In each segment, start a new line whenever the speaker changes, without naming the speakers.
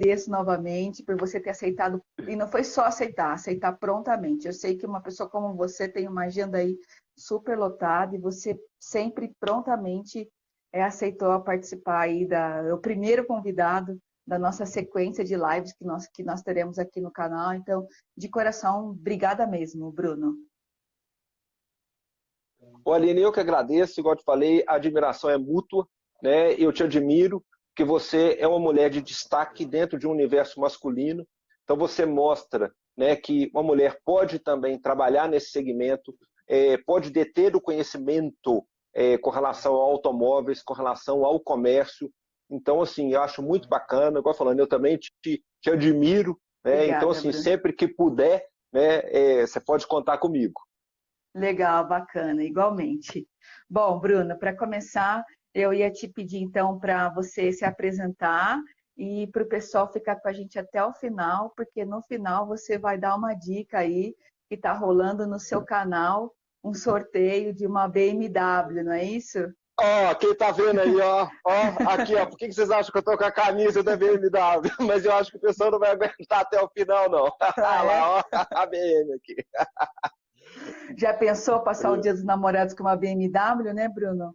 agradeço novamente por você ter aceitado, e não foi só aceitar, aceitar prontamente. Eu sei que uma pessoa como você tem uma agenda aí super lotada e você sempre prontamente aceitou participar aí o primeiro convidado da nossa sequência de lives que nós teremos aqui no canal. Então, de coração, obrigada mesmo, Bruno.
Ô, Aline, eu que agradeço, igual eu te falei, a admiração é mútua, né? Eu te admiro, porque você é uma mulher de destaque dentro de um universo masculino, então você mostra, né, que uma mulher pode também trabalhar nesse segmento, pode deter o conhecimento com relação a automóveis, com relação ao comércio. Então, assim, eu acho muito bacana, igual falando, eu também te admiro, né? Então,
Obrigada,
assim,
Bruno.
sempre que puder, né, você pode contar comigo.
Legal, bacana, igualmente. Bom, Bruno, para começar, eu ia te pedir então para você se apresentar e para o pessoal ficar com a gente até o final, porque no final você vai dar uma dica aí que está rolando no seu canal, um sorteio de uma BMW, não é isso?
Ó, quem tá vendo aí, aqui, ó, por que vocês acham que eu tô com a camisa da BMW? Mas eu acho que o pessoal não vai aguentar até o final, não.
Ah, é?
Lá, ó, a BM aqui.
Já pensou passar o Dia dos Namorados com uma BMW, né, Bruno?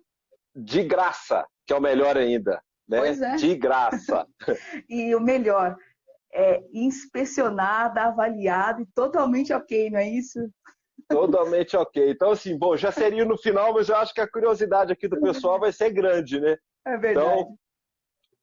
De graça, que é o melhor ainda, né?
Pois é.
De graça.
E o melhor, inspecionada, avaliada e totalmente ok, não é isso?
Totalmente ok. Então, assim, bom, já seria no final, mas eu acho que a curiosidade aqui do pessoal vai ser grande, né?
É verdade.
Então,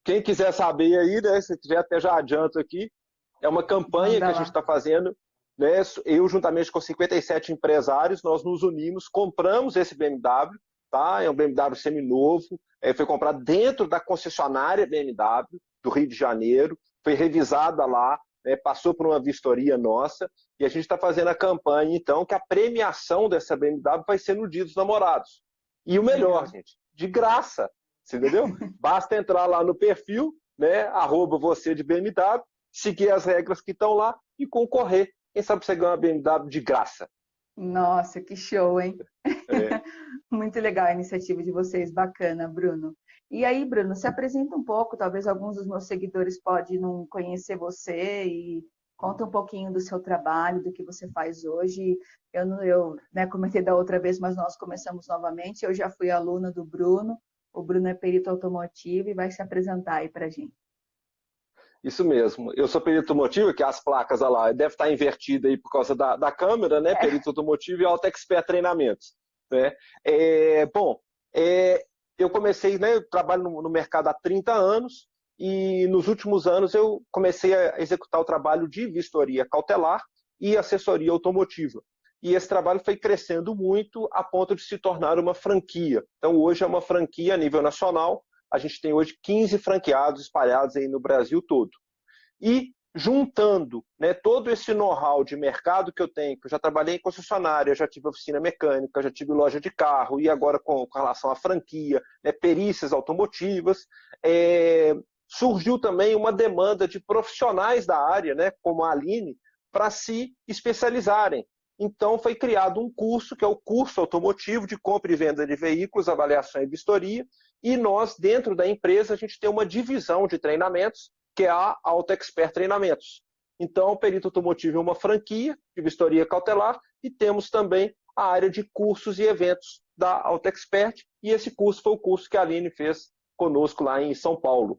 quem quiser saber aí, né, se tiver até já adianto aqui, é uma campanha que
Manda
a gente
lá.
está fazendo, né? Eu, juntamente com 57 empresários, nós nos unimos, compramos esse BMW, tá? É um BMW seminovo, foi comprado dentro da concessionária BMW do Rio de Janeiro, foi revisada lá, né, passou por uma vistoria nossa, e a gente está fazendo a campanha, então, que a premiação dessa BMW vai ser no Dia dos Namorados. E o melhor,
Legal.
gente, de graça, você entendeu? Basta entrar lá no perfil, né, @você de BMW, seguir as regras que estão lá e concorrer. Quem sabe você ganha uma BMW de graça.
Nossa, que show, hein?
É.
Muito legal a iniciativa de vocês, bacana, Bruno. E aí, Bruno, se apresenta um pouco, talvez alguns dos meus seguidores podem não conhecer você e conta um pouquinho do seu trabalho, do que você faz hoje. Eu comentei da outra vez, mas nós começamos novamente. Eu já fui aluna do Bruno. O Bruno é perito automotivo e vai se apresentar aí para a gente.
Isso mesmo. Eu sou perito automotivo, que as placas, olha lá, deve estar invertida aí por causa da câmera, né? Perito automotivo e Auto Expert Treinamentos. Né? Bom, eu comecei, né? Eu trabalho no mercado há 30 anos e nos últimos anos eu comecei a executar o trabalho de vistoria cautelar e assessoria automotiva. E esse trabalho foi crescendo muito a ponto de se tornar uma franquia. Então, hoje é uma franquia a nível nacional. A gente tem hoje 15 franqueados espalhados aí no Brasil todo. E juntando, né, todo esse know-how de mercado que eu tenho, que eu já trabalhei em concessionária, já tive oficina mecânica, já tive loja de carro, e agora com relação à franquia, né, perícias automotivas, surgiu também uma demanda de profissionais da área, né, como a Aline, para se especializarem. Então foi criado um curso, que é o curso automotivo de compra e venda de veículos, avaliação e vistoria, e nós, dentro da empresa, a gente tem uma divisão de treinamentos, que é a Auto Expert Treinamentos. Então, o perito automotivo é uma franquia de vistoria cautelar e temos também a área de cursos e eventos da Auto Expert, e esse curso foi o curso que a Aline fez conosco lá em São Paulo.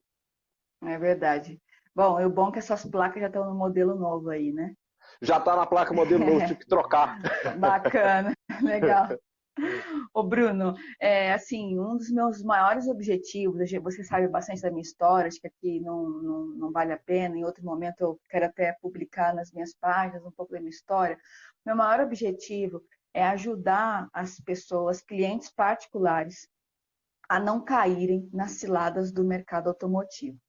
É verdade. Bom, é bom que essas placas já estão no modelo novo aí, né?
Já está na placa modelo novo, tive que trocar.
Bacana, legal. Ô Bruno, assim, um dos meus maiores objetivos, você sabe bastante da minha história, acho que aqui não vale a pena, em outro momento eu quero até publicar nas minhas páginas um pouco da minha história. Meu maior objetivo é ajudar as pessoas, clientes particulares, a não caírem nas ciladas do mercado automotivo.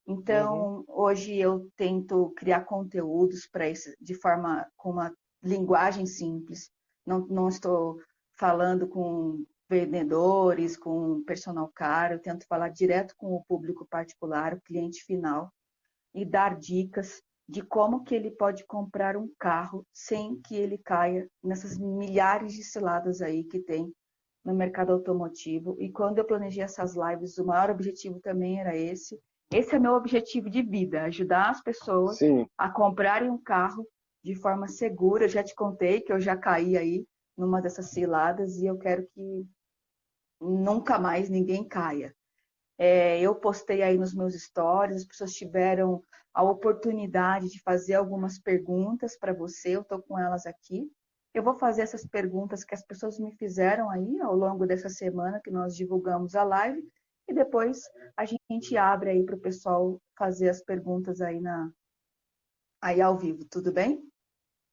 Uhum.
Então, hoje eu tento criar conteúdos para isso de forma com uma linguagem simples. Não estou falando com vendedores, com personal caro, eu tento falar direto com o público particular, o cliente final, e dar dicas de como que ele pode comprar um carro sem que ele caia nessas milhares de ciladas aí que tem no mercado automotivo. E quando eu planejei essas lives, o maior objetivo também era esse, Esse é meu objetivo de vida, ajudar as pessoas
Sim.
a comprarem um carro de forma segura. Eu já te contei que eu já caí aí numa dessas ciladas e eu quero que nunca mais ninguém caia. Eu postei aí nos meus stories, as pessoas tiveram a oportunidade de fazer algumas perguntas para você, eu estou com elas aqui. Eu vou fazer essas perguntas que as pessoas me fizeram aí ao longo dessa semana que nós divulgamos a live e depois a gente abre aí para o pessoal fazer as perguntas aí ao vivo, tudo bem?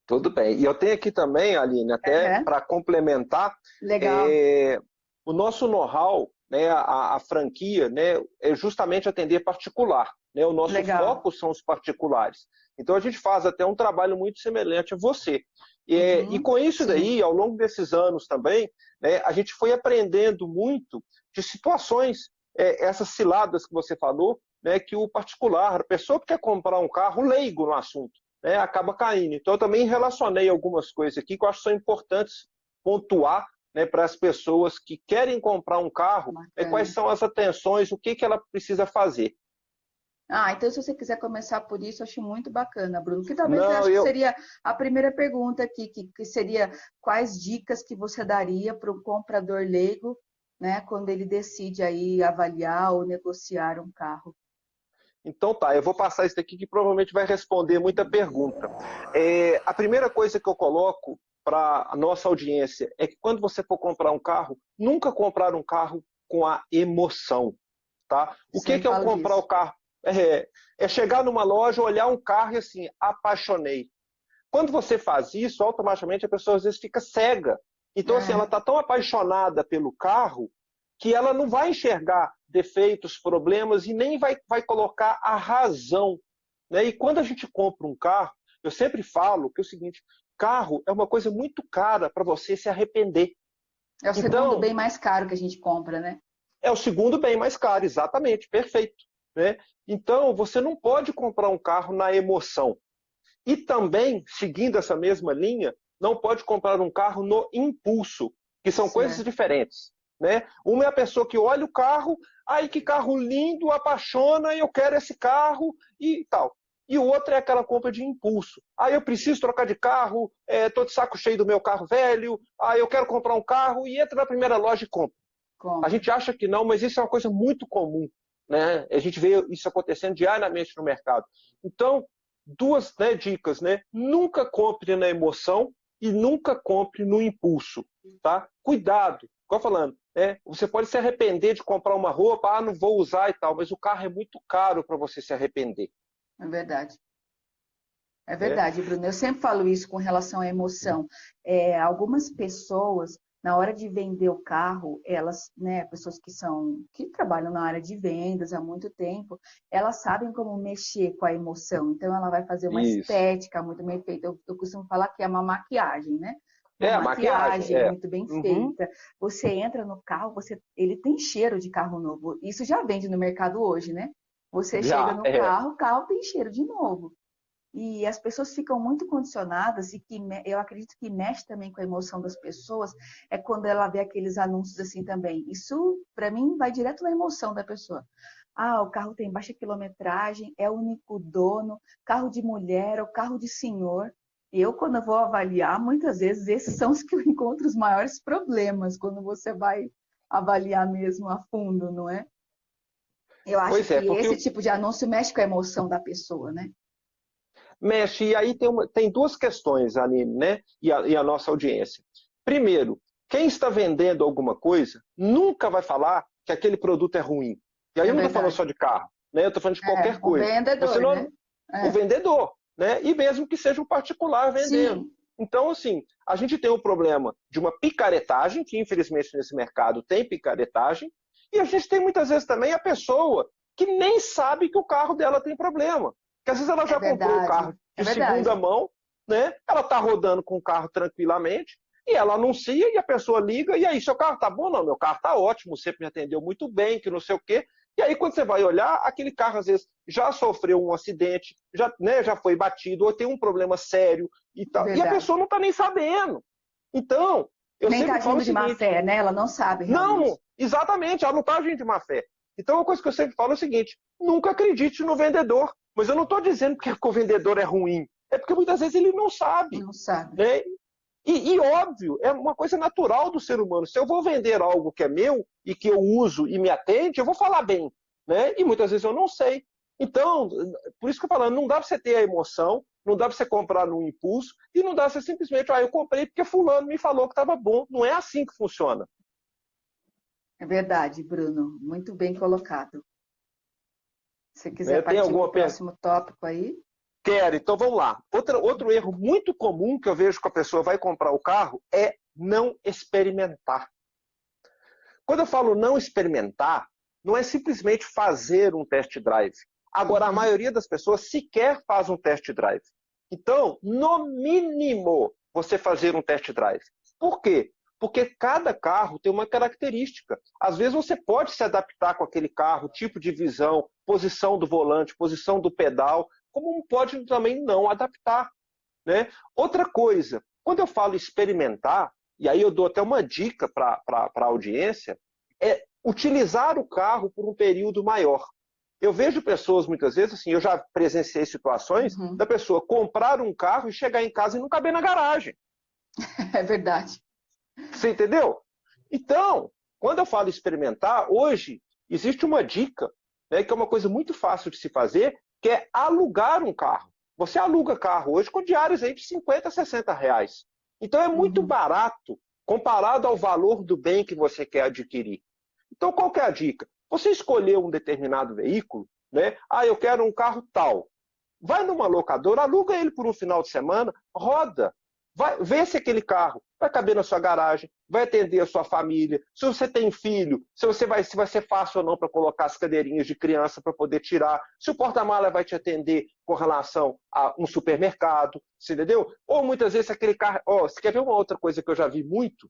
Tudo bem. E eu tenho aqui também, Aline, até
Uhum.
para complementar,
Legal,
o nosso know-how, né, a franquia, né, é justamente atender particular. Né? O nosso
legal.
foco são os particulares. Então a gente faz até um trabalho muito semelhante a você. E
Uhum.
com isso
Sim,
daí, ao longo desses anos também, né, a gente foi aprendendo muito de situações, essas ciladas que você falou, né, que o particular, a pessoa que quer comprar um carro, leigo no assunto, né, acaba caindo. Então, eu também relacionei algumas coisas aqui que eu acho que são importantes pontuar, né, para as pessoas que querem comprar um carro, quais
bacana.
são as atenções, o que, que ela precisa fazer.
Então se você quiser começar por isso, eu acho muito bacana, Bruno. Que talvez eu
Não,
acho que
eu,
seria a primeira pergunta aqui, que seria quais dicas que você daria para o comprador leigo, né, quando ele decide aí avaliar ou negociar um carro.
então tá, eu vou passar isso aqui que provavelmente vai responder muita pergunta. A primeira coisa que eu coloco para a nossa audiência é que quando você for comprar um carro, nunca comprar um carro com a emoção. Tá? O que,
Sempre
que é o
falo
comprar o
disso.
carro? É chegar numa loja, olhar um carro e assim, apaixonei. Quando você faz isso, automaticamente a pessoa às vezes fica cega. Então, assim, ela
É,
está tão apaixonada pelo carro que ela não vai enxergar defeitos, problemas e nem vai colocar a razão. Né? E quando a gente compra um carro, eu sempre falo que é o seguinte: carro é uma coisa muito cara para você se arrepender.
é o segundo
Então,
bem mais caro que a gente compra, né?
é o segundo bem mais caro, exatamente, perfeito. Né? Então, você não pode comprar um carro na emoção. E também, seguindo essa mesma linha, não pode comprar um carro no impulso, que são coisas
Certo.
diferentes. Né? Uma é a pessoa que olha o carro, ai que carro lindo, apaixona, eu quero esse carro e tal. E o outro é aquela compra de impulso. Eu preciso trocar de carro, estou de saco cheio do meu carro velho, eu quero comprar um carro e entra na primeira loja e compra. A
Compra.
gente acha que não, mas isso é uma coisa muito comum. Né? A gente vê isso acontecendo diariamente no mercado. Então, duas, né, dicas, né? Nunca compre na emoção e nunca compre no impulso, tá? Cuidado, igual falando, né? Você pode se arrepender de comprar uma roupa, não vou usar e tal, mas o carro é muito caro para você se arrepender,
É verdade. É
né?
verdade, Bruno. Eu sempre falo isso com relação à emoção. Algumas pessoas, na hora de vender o carro, elas, né, pessoas que trabalham na área de vendas há muito tempo, elas sabem como mexer com a emoção. Então, ela vai fazer uma
Isso.
estética muito bem feita. Eu costumo falar que é uma maquiagem, né? Uma
A maquiagem,
maquiagem muito bem
Uhum.
feita. Você entra no carro, ele tem cheiro de carro novo. Isso já vende no mercado hoje, né? Você chega
Já,
no carro, o carro tem cheiro de novo. E as pessoas ficam muito condicionadas e eu acredito que mexe também com a emoção das pessoas é quando ela vê aqueles anúncios assim também. Isso, para mim, vai direto na emoção da pessoa. O carro tem baixa quilometragem, é o único dono, carro de mulher ou carro de senhor. Eu, quando eu vou avaliar, muitas vezes esses são os que eu encontro os maiores problemas quando você vai avaliar mesmo a fundo, não é? Eu acho
Pois é,
que
porque
esse tipo de anúncio mexe com a emoção da pessoa, né?
mexe. E aí tem duas questões, Aline, né? E a nossa audiência. Primeiro, quem está vendendo alguma coisa nunca vai falar que aquele produto é ruim. E aí
É
eu não estou falando
verdade.
só de carro, né? Eu estou falando de qualquer
O
coisa. Você
vendedor, né?
não, o
É,
vendedor, né? E mesmo que seja um particular vendendo.
sim,
Então, assim, a gente tem um problema de uma picaretagem, que infelizmente nesse mercado tem picaretagem, e a gente tem muitas vezes também a pessoa que nem sabe que o carro dela tem problema. Porque às vezes ela
é
já comprou o
verdade,
carro
é
de segunda
verdade,
mão, né? Ela está rodando com o carro tranquilamente, e ela anuncia e a pessoa liga, e aí, seu carro tá bom? Não, meu carro tá ótimo, sempre me atendeu muito bem, que não sei o quê. E aí, quando você vai olhar, aquele carro, às vezes, já sofreu um acidente, já foi batido, ou tem um problema sério e
é
tal. E a
verdade.
pessoa não está nem sabendo. Então, eu
Nem tá
sempre falo o
agindo de má
seguinte:
fé, né? Ela não sabe realmente.
não, exatamente, ela não está agindo de má fé. Então, uma coisa que eu sempre falo é o seguinte, nunca acredite no vendedor. Mas eu não estou dizendo que o vendedor é ruim, é porque muitas vezes ele não sabe.
Não sabe.
Né? E óbvio, é uma coisa natural do ser humano. Se eu vou vender algo que é meu e que eu uso e me atende, eu vou falar bem. Né? E muitas vezes eu não sei. Então, por isso que eu falo, não dá para você ter a emoção, não dá para você comprar no impulso, e não dá para você simplesmente, eu comprei porque fulano me falou que estava bom. Não é assim que funciona.
É verdade, Bruno. Muito bem colocado. Se você quiser
Tem
partir para
alguma
o próximo tópico aí.
Quero, então vamos lá. Outro erro muito comum que eu vejo que a pessoa vai comprar o carro é não experimentar. Quando eu falo não experimentar, não é simplesmente fazer um test drive. Agora, a maioria das pessoas sequer faz um test drive. Então, no mínimo, você fazer um test drive. Por quê? Porque cada carro tem uma característica. Às vezes você pode se adaptar com aquele carro, tipo de visão, posição do volante, posição do pedal, como pode também não adaptar. Né? Outra coisa, quando eu falo experimentar, e aí eu dou até uma dica para a audiência, é utilizar o carro por um período maior. Eu vejo pessoas, muitas vezes, assim, eu já presenciei situações da pessoa comprar um carro e chegar em casa e não caber na garagem.
É verdade.
Você entendeu? Então, quando eu falo experimentar, hoje existe uma dica, né, que é uma coisa muito fácil de se fazer, que é alugar um carro. Você aluga carro hoje com diários aí de 50 a 60 reais. Então é muito barato comparado ao valor do bem que você quer adquirir. Então qual que é a dica? Você escolheu um determinado veículo, né? Eu quero um carro tal. Vai numa locadora, aluga ele por um final de semana, roda. Vê se aquele carro vai caber na sua garagem, vai atender a sua família, se você tem filho, se vai ser fácil ou não para colocar as cadeirinhas de criança para poder tirar, se o porta-mala vai te atender com relação a um supermercado, você entendeu? Ou muitas vezes aquele carro... Você quer ver uma outra coisa que eu já vi muito?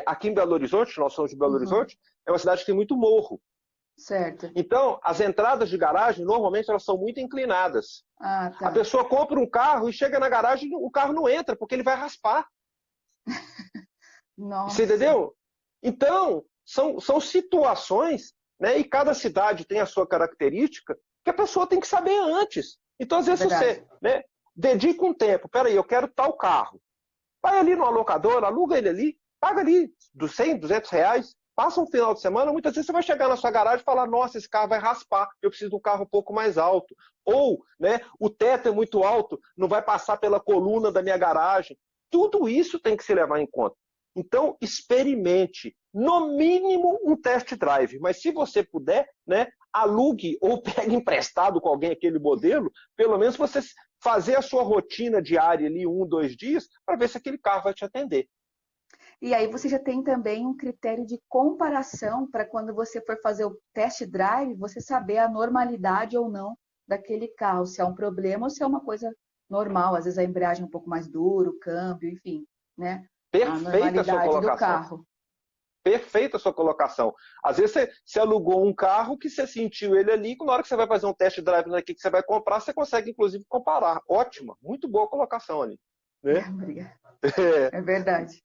Aqui em Belo Horizonte, nós somos de Belo Horizonte, é uma cidade que tem muito morro.
Certo.
Então, as entradas de garagem, normalmente, elas são muito inclinadas.
Tá.
A pessoa compra um carro e chega na garagem e o carro não entra, porque ele vai raspar.
Nossa.
Você entendeu? Então, são situações, né? E cada cidade tem a sua característica que a pessoa tem que saber antes. Então, às vezes, você, né, dedica um tempo. Peraí, eu quero tal carro. Vai ali no alocador, aluga ele ali, paga ali dos 100, 200 reais, passa um final de semana, muitas vezes você vai chegar na sua garagem e falar, nossa, esse carro vai raspar, eu preciso de um carro um pouco mais alto. Ou, né, o teto é muito alto, não vai passar pela coluna da minha garagem. Tudo isso tem que se levar em conta. Então, experimente, no mínimo, um test drive. Mas se você puder, né, alugue ou pegue emprestado com alguém aquele modelo, pelo menos você fazer a sua rotina diária ali 1, 2 dias, para ver se aquele carro vai te atender.
E aí você já tem também um critério de comparação para quando você for fazer o test drive, você saber a normalidade ou não daquele carro, se é um problema ou se é uma coisa normal, às vezes a embreagem é um pouco mais dura, o câmbio, enfim, né?
Perfeita a sua colocação.
Do carro.
Perfeita a sua colocação. Às vezes você alugou um carro que você sentiu ele ali, na hora que você vai fazer um test drive aqui que você vai comprar, você consegue inclusive comparar. Ótima, muito boa colocação ali. Né?
Obrigada. É verdade.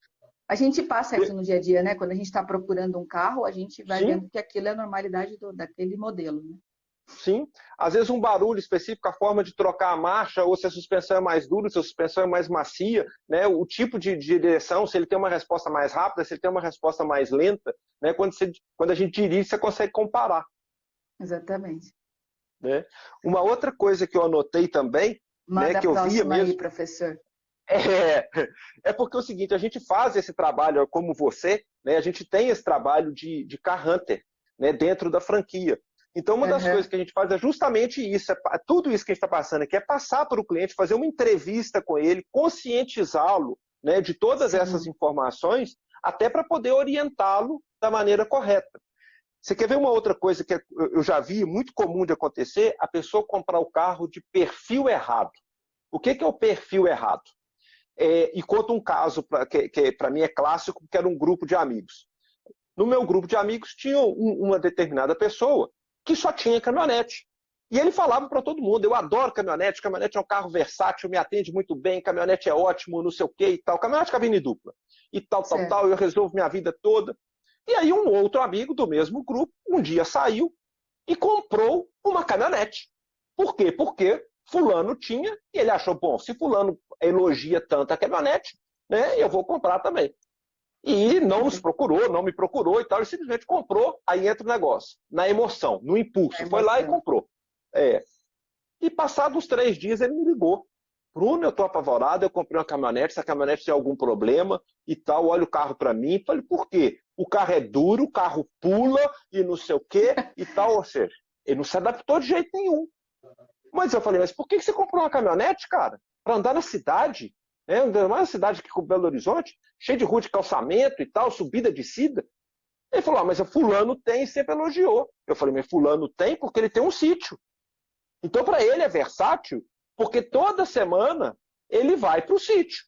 A gente passa isso no dia a dia, né? Quando a gente está procurando um carro, a gente vai vendo que aquilo é a normalidade daquele modelo, né?
Sim. Às vezes um barulho específico, a forma de trocar a marcha, ou se a suspensão é mais dura, se a suspensão é mais macia, né? O tipo de direção, se ele tem uma resposta mais rápida, se ele tem uma resposta mais lenta, né? Quando a gente dirige, você consegue comparar.
Exatamente.
Né? Uma outra coisa que eu anotei também,
Manda
né, que eu via mesmo...
aí, professor.
É porque é o seguinte, a gente faz esse trabalho como você, né? A gente tem esse trabalho de car hunter, né, dentro da franquia. Então, uma das coisas que a gente faz é justamente isso, tudo isso que a gente está passando aqui, é passar para o cliente, fazer uma entrevista com ele, conscientizá-lo, né, de todas essas informações, até para poder orientá-lo da maneira correta. Você quer ver uma outra coisa que eu já vi, muito comum de acontecer? A pessoa comprar o carro de perfil errado. O que é o perfil errado? E conta um caso que para mim é clássico, que era um grupo de amigos. No meu grupo de amigos tinha uma determinada pessoa que só tinha caminhonete. E ele falava para todo mundo, eu adoro caminhonete é um carro versátil, me atende muito bem, caminhonete é ótimo, não sei o que e tal. Caminhonete cabine dupla. E tal, eu resolvo minha vida toda. E aí um outro amigo do mesmo grupo, um dia saiu e comprou uma caminhonete. Por quê? Porque fulano tinha, e ele achou, bom, se fulano elogia tanto a caminhonete, né, eu vou comprar também. E não nos procurou, não me procurou e tal, ele simplesmente comprou, aí entra o negócio, na emoção, no impulso, foi lá e comprou. E passados uns 3 dias ele me ligou. Bruno, eu estou apavorado, eu comprei uma caminhonete, essa caminhonete tem algum problema e tal, olha o carro para mim. Falei, por quê? O carro é duro, o carro pula e não sei o quê e tal, ou seja, ele não se adaptou de jeito nenhum. Mas eu falei, mas por que você comprou uma caminhonete, cara? Para andar na cidade? Andar mais na cidade que com Belo Horizonte, cheio de rua de calçamento e tal, subida e descida. Ele falou, mas o fulano tem e sempre elogiou. Eu falei, mas fulano tem porque ele tem um sítio. Então, para ele é versátil, porque toda semana ele vai para o sítio.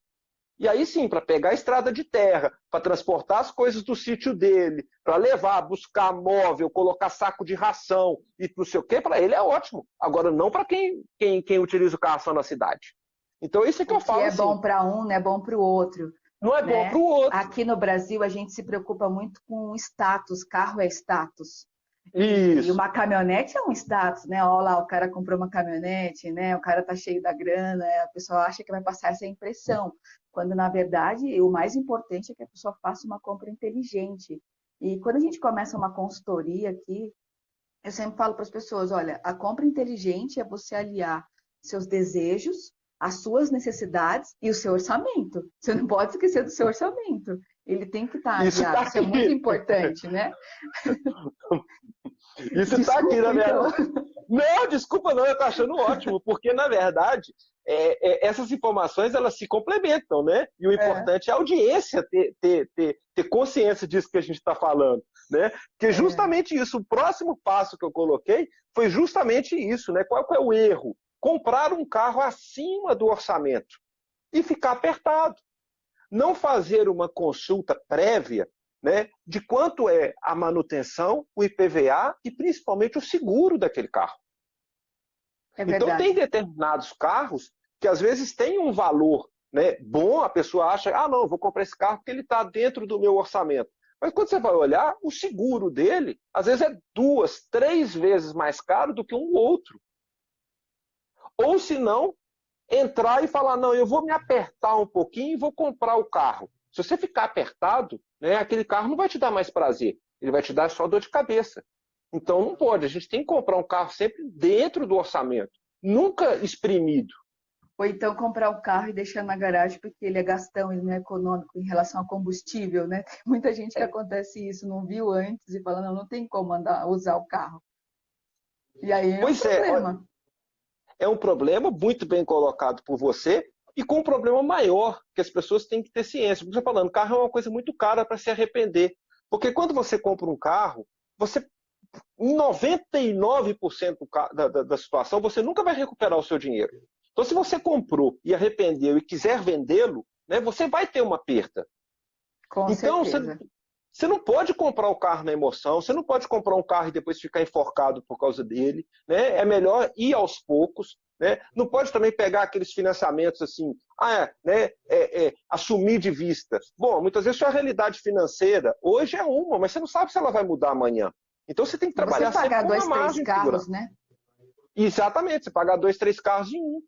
E aí sim, para pegar a estrada de terra, para transportar as coisas do sítio dele, para levar, buscar móvel, colocar saco de ração e não sei o quê, para ele é ótimo. Agora, não para quem utiliza o carro só na cidade. Então, isso é que eu falo.
O que é bom para um, não é bom para o outro.
Não é bom para o outro.
Aqui no Brasil, a gente se preocupa muito com status, carro é status.
Isso.
E uma caminhonete é um status, né? Olha lá, o cara comprou uma caminhonete, né? O cara tá cheio da grana, a pessoa acha que vai passar essa impressão, quando na verdade o mais importante é que a pessoa faça uma compra inteligente. E quando a gente começa uma consultoria aqui, eu sempre falo para as pessoas, olha, a compra inteligente é você aliar seus desejos, as suas necessidades e o seu orçamento. Você não pode esquecer do seu orçamento. Ele tem que estar aliado. Isso é muito importante, né?
Isso está aqui, na verdade. Então. Não, desculpa não, eu estou achando ótimo, porque, na verdade, essas informações, elas se complementam, né? E o importante é a audiência ter consciência disso que a gente está falando, né? Porque justamente isso, o próximo passo que eu coloquei foi justamente isso, né? Qual é o erro? Comprar um carro acima do orçamento e ficar apertado. Não fazer uma consulta prévia, né, de quanto é a manutenção, o IPVA e principalmente o seguro daquele carro. Então tem determinados carros que às vezes têm um valor, né, bom, a pessoa acha, não, eu vou comprar esse carro porque ele está dentro do meu orçamento. Mas quando você vai olhar, o seguro dele, às vezes é 2, 3 vezes mais caro do que um outro. Ou se não, entrar e falar, não, eu vou me apertar um pouquinho e vou comprar o carro. Se você ficar apertado, né, aquele carro não vai te dar mais prazer, ele vai te dar só dor de cabeça. Então não pode, a gente tem que comprar um carro sempre dentro do orçamento, nunca exprimido.
Ou então comprar o carro e deixar na garagem porque ele é gastão, ele não é econômico em relação ao combustível, né? Tem muita gente que acontece isso, não viu antes e fala, não tem como usar o carro. E aí é um problema.
É um problema muito bem colocado por você e com um problema maior, que as pessoas têm que ter ciência. Porque você falando, carro é uma coisa muito cara para se arrepender. Porque quando você compra um carro, você, em 99% da situação, você nunca vai recuperar o seu dinheiro. Então, se você comprou e arrependeu e quiser vendê-lo, né, você vai ter uma perda.
Com certeza.
Você não pode comprar o carro na emoção, você não pode comprar um carro e depois ficar enforcado por causa dele, né? É melhor ir aos poucos, né? Não pode também pegar aqueles financiamentos assim, assumir de vista. Bom, muitas vezes sua realidade financeira hoje é uma, mas você não sabe se ela vai mudar amanhã. Então você tem que trabalhar sempre com uma margem.
Você pagar 2, 3 carros, né?
Exatamente, você pagar 2, 3 carros em um.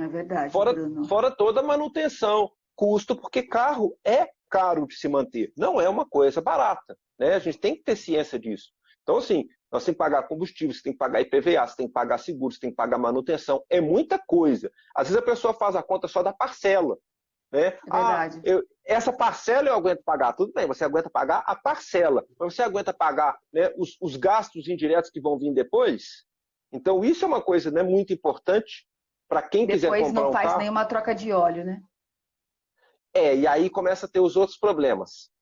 É verdade,
fora toda a manutenção, custo, porque carro é caro de se manter, não é uma coisa barata, né? A gente tem que ter ciência disso. Então, assim, nós temos que pagar combustível, você tem que pagar IPVA, você tem que pagar seguro, você tem que pagar manutenção, é muita coisa. Às vezes a pessoa faz a conta só da parcela, né?
É verdade.
Essa parcela eu aguento pagar, tudo bem, você aguenta pagar a parcela, mas você aguenta pagar, né, os gastos indiretos que vão vir depois? Então, isso é uma coisa, né, muito importante para quem quiser comprar um carro.
Depois não faz nenhuma troca de óleo, né?
E aí começa a ter os outros problemas.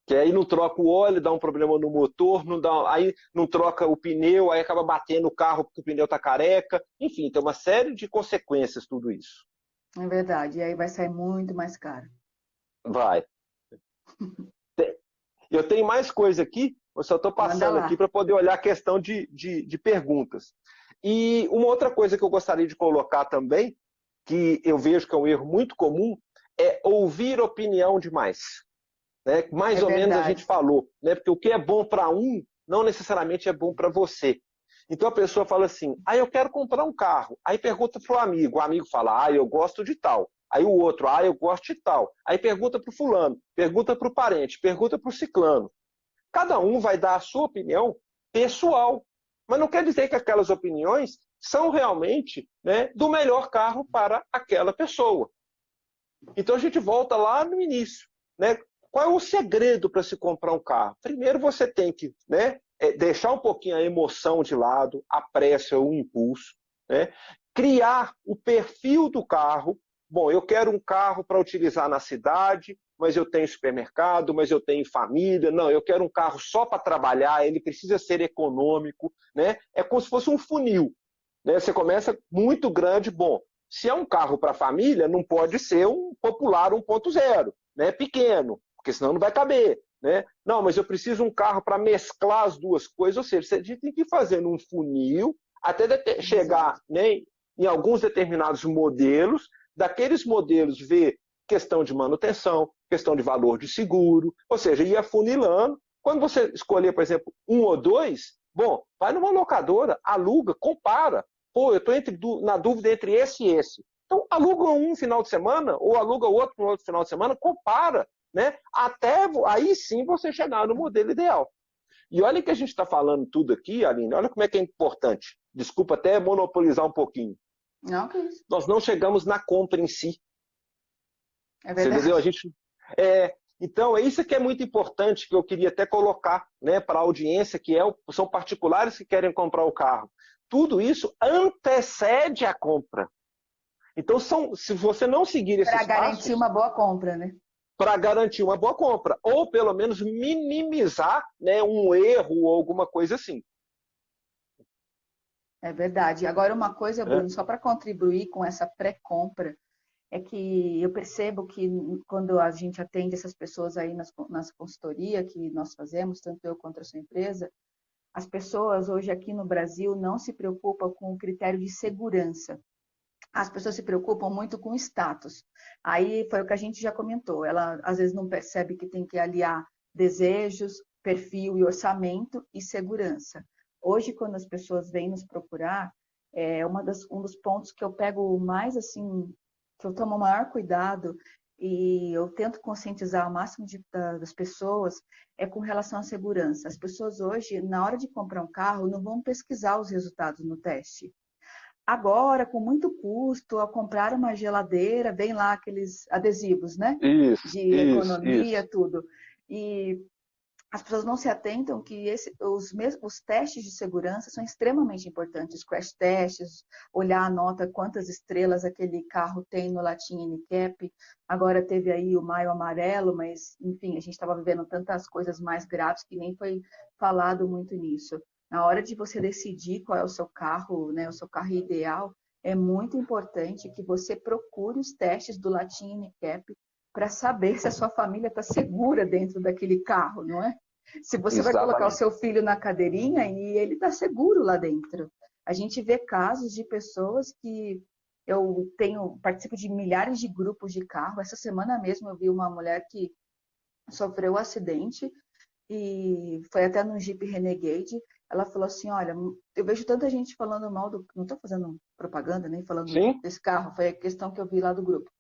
Que aí não troca o óleo, dá um problema no motor, aí não troca o pneu, aí acaba batendo o carro porque o pneu está careca. Enfim, tem uma série de consequências tudo isso.
É verdade, e aí vai sair muito mais caro.
Vai. Eu tenho mais coisa aqui, eu só estou passando aqui para poder olhar a questão de perguntas. E uma outra coisa que eu gostaria de colocar também, que eu vejo que é um erro muito comum, é ouvir opinião demais. né? Mais
É
ou menos a gente
verdade.
falou, né? Porque o que é bom para um não necessariamente é bom para você. Então a pessoa fala assim: ah, eu quero comprar um carro. Aí pergunta para o amigo fala: ah, eu gosto de tal. Aí o outro: ah, eu gosto de tal. Aí pergunta para o fulano, pergunta para o parente, pergunta para o ciclano. Cada um vai dar a sua opinião pessoal, mas não quer dizer que aquelas opiniões são realmente, né, do melhor carro para aquela pessoa. Então a gente volta lá no início, né? Qual é o segredo para se comprar um carro? Primeiro você tem que, né, deixar um pouquinho a emoção de lado, a pressa, o impulso, né? Criar o perfil do carro. Bom, eu quero um carro para utilizar na cidade, mas eu tenho supermercado, mas eu tenho família. Não, eu quero um carro só para trabalhar, ele precisa ser econômico, né? É como se fosse um funil, né? Você começa muito grande, bom, se é um carro para família, não pode ser um popular 1.0, né? Pequeno, porque senão não vai caber, né? Não, mas eu preciso de um carro para mesclar as duas coisas, ou seja, você tem que ir fazendo um funil até chegar,
Exato.
né, em alguns determinados modelos, daqueles modelos ver questão de manutenção, questão de valor de seguro, ou seja, ir afunilando. Quando você escolher, por exemplo, um ou dois, bom, vai numa locadora, aluga, compara. Pô, eu estou na dúvida entre esse e esse. Então, aluga um final de semana, ou aluga outro no outro final de semana, compara, né? Até aí sim você chegar no modelo ideal. E olha que a gente está falando tudo aqui, Aline, olha como é que é importante. Desculpa até monopolizar um pouquinho.
Não, que isso.
Nós não chegamos na compra em si.
É
Você entendeu?
verdade.
Então, é isso que é muito importante, que eu queria até colocar, né, para a audiência, são particulares que querem comprar o carro. Tudo isso antecede a compra. Então, se você não seguir
Para
esses
garantir
passos,
uma boa compra, né?
para garantir uma boa compra, ou pelo menos minimizar, né, um erro ou alguma coisa assim.
É verdade. Agora, uma coisa,
Né?
Bruno, só para contribuir com essa pré-compra, é que eu percebo que quando a gente atende essas pessoas aí nas consultoria que nós fazemos, tanto eu quanto a sua empresa, as pessoas hoje aqui no Brasil não se preocupam com o critério de segurança. As pessoas se preocupam muito com o status. Aí foi o que a gente já comentou. Ela às vezes não percebe que tem que aliar desejos, perfil e orçamento e segurança. Hoje, quando as pessoas vêm nos procurar, um dos pontos que eu pego mais assim, que eu tomo o maior cuidado e eu tento conscientizar o máximo das pessoas é com relação à segurança. As pessoas hoje, na hora de comprar um carro, não vão pesquisar os resultados no teste. Agora, com muito custo, ao comprar uma geladeira, vem lá aqueles adesivos, né?
Isso,
De
isso,
economia,
isso.
tudo. E as pessoas não se atentam que os testes de segurança são extremamente importantes. Os crash tests, olhar a nota, quantas estrelas aquele carro tem no Latin NCAP. Agora teve aí o Maio Amarelo, mas, enfim, a gente estava vivendo tantas coisas mais graves que nem foi falado muito nisso. Na hora de você decidir qual é o seu carro, né, o seu carro ideal, é muito importante que você procure os testes do Latin NCAP para saber se a sua família está segura dentro daquele carro, não é? Se você vai colocar o
Exatamente.
seu filho na cadeirinha e ele está seguro lá dentro. A gente vê casos de pessoas que participo de milhares de grupos de carro. Essa semana mesmo eu vi uma mulher que sofreu um acidente e foi até no Jeep Renegade. Ela falou assim: olha, eu vejo tanta gente falando mal do. Não estou fazendo propaganda, nem falando
Sim,
desse carro, foi a questão que eu vi lá do grupo.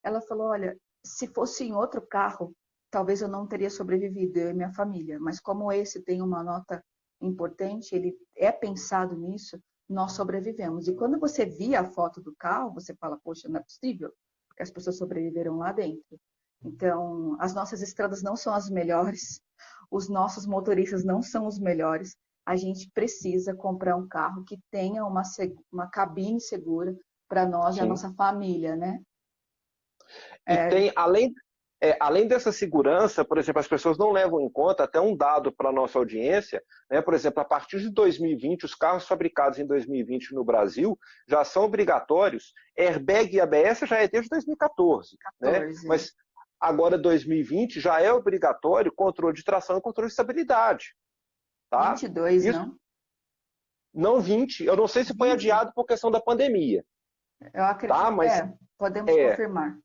Ela falou: olha, se fosse em outro carro, talvez eu não teria sobrevivido, eu e minha família. Mas como esse tem uma nota importante, ele é pensado nisso, nós sobrevivemos. E quando você via a foto do carro, você fala: poxa, não é possível, porque as pessoas sobreviveram lá dentro. Então, as nossas estradas não são as melhores, os nossos motoristas não são os melhores. A gente precisa comprar um carro que tenha uma cabine segura para nós e a
sim.
nossa família, né?
E
É,
tem, além dessa segurança, por exemplo, as pessoas não levam em conta até um dado para a nossa audiência, né? Por exemplo, a partir de 2020, os carros fabricados em 2020 no Brasil já são obrigatórios. Airbag e ABS já é desde 2014, né?
14.
Mas agora 2020 já é obrigatório controle de tração e controle de estabilidade, tá?
22,
Isso
não?
não 20, eu não sei se foi
20?
adiado por questão da pandemia,
Eu
tá?
acredito.
Mas
Podemos
é,
confirmar.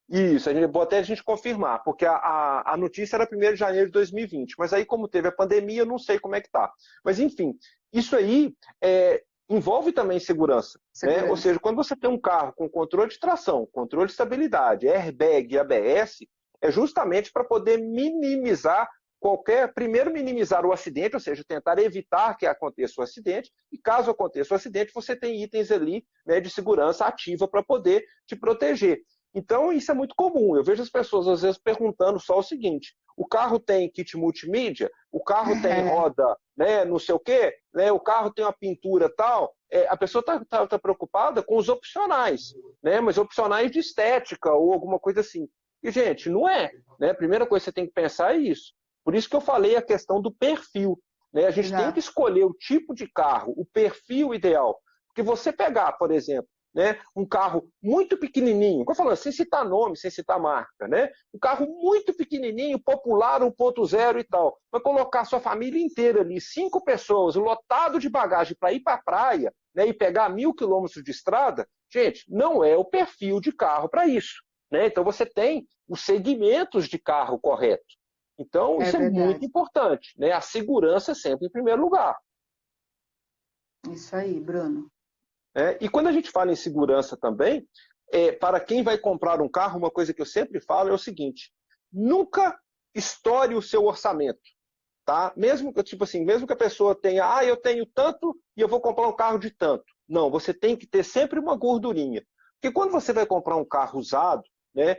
Isso, vou até a gente confirmar, porque a notícia era 1º de janeiro de 2020, mas aí como teve a pandemia, eu não sei como é que tá. Mas enfim, isso aí envolve também segurança, né? Ou seja, quando você tem um carro com controle de tração, controle de estabilidade, airbag e ABS, é justamente para poder minimizar primeiro minimizar o acidente, ou seja, tentar evitar que aconteça o acidente, e caso aconteça o acidente, você tem itens ali, né, de segurança ativa para poder te proteger. Então, isso é muito comum. Eu vejo as pessoas, às vezes, perguntando só o seguinte: o carro tem kit multimídia? O carro tem roda, né, não sei o quê? Né, o carro tem uma pintura tal? A pessoa está preocupada com os opcionais, né, mas opcionais de estética ou alguma coisa assim. E, gente, não é. Né? A primeira coisa que você tem que pensar é isso. Por isso que eu falei a questão do perfil. Né? A gente tem que escolher o tipo de carro, o perfil ideal. Porque você pegar, por exemplo, né, um carro muito pequenininho, eu falando, sem citar nome, sem citar marca, né, um carro muito pequenininho, popular 1.0 e tal, vai colocar sua família inteira ali, 5 pessoas, lotado de bagagem para ir para a praia, né, e pegar 1.000 quilômetros de estrada, gente, não é o perfil de carro para isso. Né? Então você tem os segmentos de carro correto. Então isso é muito importante. Né? A segurança sempre em primeiro lugar.
Isso aí, Bruno.
E quando a gente fala em segurança também, para quem vai comprar um carro, uma coisa que eu sempre falo é o seguinte: nunca estoure o seu orçamento. Tá? Mesmo que a pessoa tenha, eu tenho tanto e eu vou comprar um carro de tanto. Não, você tem que ter sempre uma gordurinha. Porque quando você vai comprar um carro usado, né,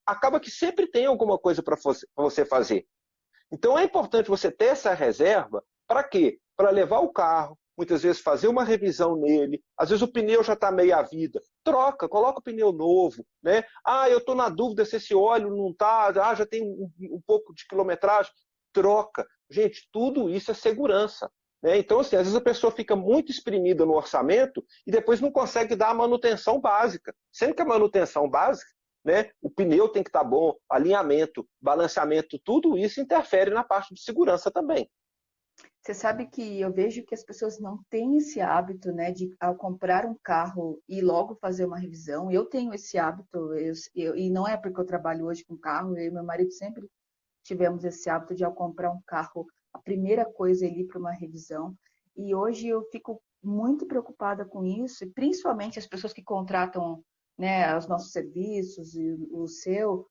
acaba que sempre tem alguma coisa para você fazer. Então é importante você ter essa reserva. Para quê? Para levar o carro, muitas vezes fazer uma revisão nele, às vezes o pneu já está meia vida, troca, coloca o pneu novo, né? Eu estou na dúvida se esse óleo não está, já tem um pouco de quilometragem, troca. Gente, tudo isso é segurança. Né? Então, assim, às vezes a pessoa fica muito exprimida no orçamento e depois não consegue dar a manutenção básica. Sendo que a manutenção básica, né, o pneu tem que estar bom, alinhamento, balanceamento, tudo isso interfere na parte de segurança também.
Você sabe que eu vejo que as pessoas não têm esse hábito, né, de ao comprar um carro e logo fazer uma revisão. Eu tenho esse hábito, e não é porque eu trabalho hoje com carro, eu e meu marido sempre tivemos esse hábito de ao comprar um carro, a primeira coisa é ir para uma revisão. E hoje eu fico muito preocupada com isso, e principalmente as pessoas que contratam, né, os nossos serviços e o seu,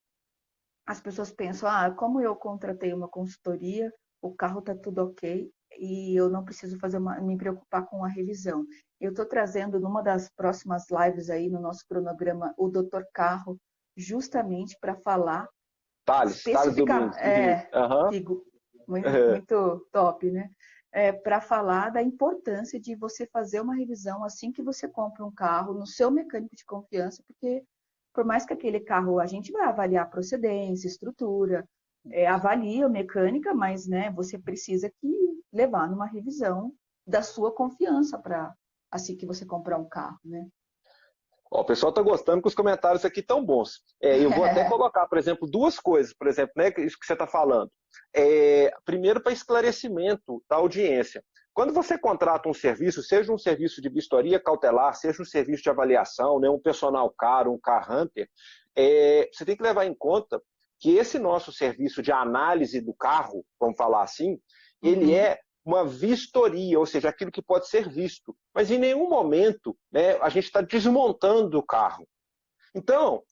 as pessoas pensam, como eu contratei uma consultoria, o carro está tudo ok e eu não preciso me preocupar com a revisão. Eu estou trazendo numa das próximas lives aí no nosso cronograma o Dr. Carro, justamente para falar
Thales Domingos.
Digo, muito top, né? Para falar da importância de você fazer uma revisão assim que você compra um carro no seu mecânico de confiança, porque por mais que aquele carro a gente vai avaliar a procedência, estrutura, avalia a mecânica, mas né, você precisa levar numa revisão da sua confiança para assim que você comprar um carro, né?
O pessoal está gostando que os comentários aqui estão bons. Eu vou até colocar, por exemplo, 2 coisas, por exemplo, né, isso que você está falando. Primeiro, para esclarecimento da audiência. Quando você contrata um serviço, seja um serviço de vistoria cautelar, seja um serviço de avaliação, né, um personal car, um car hunter, você tem que levar em conta que esse nosso serviço de análise do carro, vamos falar assim, ele é uma vistoria, ou seja, aquilo que pode ser visto. Mas em nenhum momento, né, a gente está desmontando o carro. Então,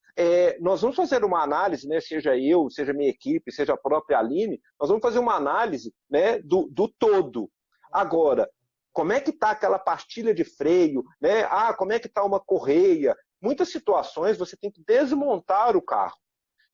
nós vamos fazer uma análise, né, seja eu, seja minha equipe, seja a própria Aline, nós vamos fazer uma análise, né, do todo. Agora, como é que está aquela pastilha de freio? Né? Como é que está uma correia? Muitas situações você tem que desmontar o carro.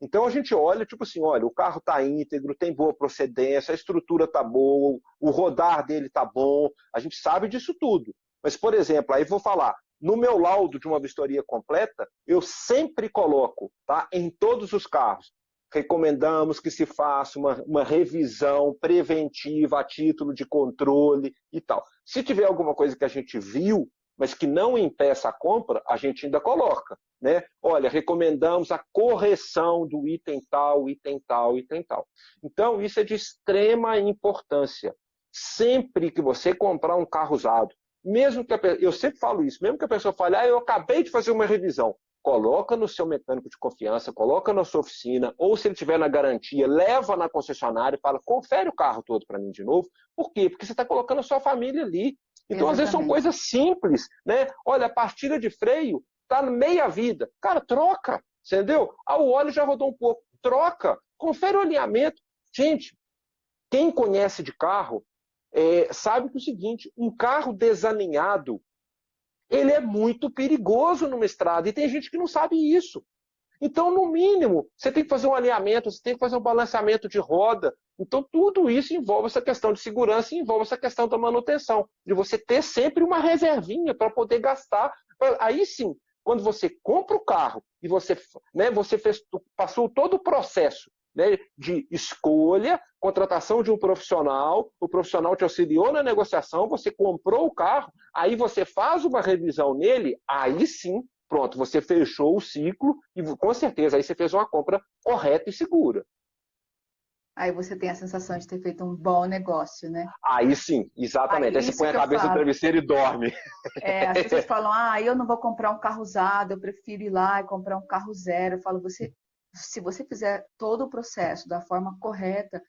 Então a gente olha, tipo assim, olha, o carro está íntegro, tem boa procedência, a estrutura está boa, o rodar dele está bom, a gente sabe disso tudo. Mas, por exemplo, aí vou falar, no meu laudo de uma vistoria completa, eu sempre coloco, tá, em todos os carros, recomendamos que se faça uma revisão preventiva a título de controle e tal. Se tiver alguma coisa que a gente viu, mas que não impeça a compra, a gente ainda coloca. Né? Olha, recomendamos a correção do item tal, item tal, item tal. Então, isso é de extrema importância. Sempre que você comprar um carro usado, mesmo que eu sempre falo isso, mesmo que a pessoa fale, eu acabei de fazer uma revisão, coloca no seu mecânico de confiança, coloca na sua oficina, ou se ele tiver na garantia, leva na concessionária e fala, confere o carro todo para mim de novo. Por quê? Porque você está colocando a sua família ali. Então, às vezes, são
Exatamente.
coisas simples, né? Olha, a pastilha de freio está meia vida. Cara, troca, entendeu? Ah, o óleo já rodou um pouco. Troca, confere o alinhamento. Gente, quem conhece de carro sabe que é o seguinte, um carro desalinhado, ele é muito perigoso numa estrada, e tem gente que não sabe isso. Então, no mínimo, você tem que fazer um alinhamento, você tem que fazer um balanceamento de roda. Então, tudo isso envolve essa questão de segurança e envolve essa questão da manutenção, de você ter sempre uma reservinha para poder gastar. Aí sim, quando você compra o carro e você, né, passou todo o processo, né, de escolha, contratação de um profissional, o profissional te auxiliou na negociação, você comprou o carro, aí você faz uma revisão nele, aí sim, pronto, você fechou o ciclo e com certeza aí você fez uma compra correta e segura.
Aí você tem a sensação de ter feito um bom negócio, né?
Aí sim, exatamente. Aí você
Isso
põe a
que eu
cabeça no
falo.
travesseiro e dorme.
As pessoas falam, eu não vou comprar um carro usado, eu prefiro ir lá e comprar um carro zero. Eu falo, se você fizer todo o processo da forma correta,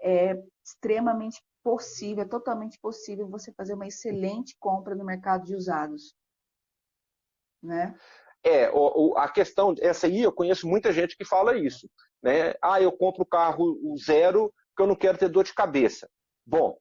é extremamente possível, é totalmente possível você fazer uma excelente compra no mercado de usados, né?
A questão, essa aí eu conheço muita gente que fala isso, né? Ah, eu compro o carro zero porque eu não quero ter dor de cabeça. Bom,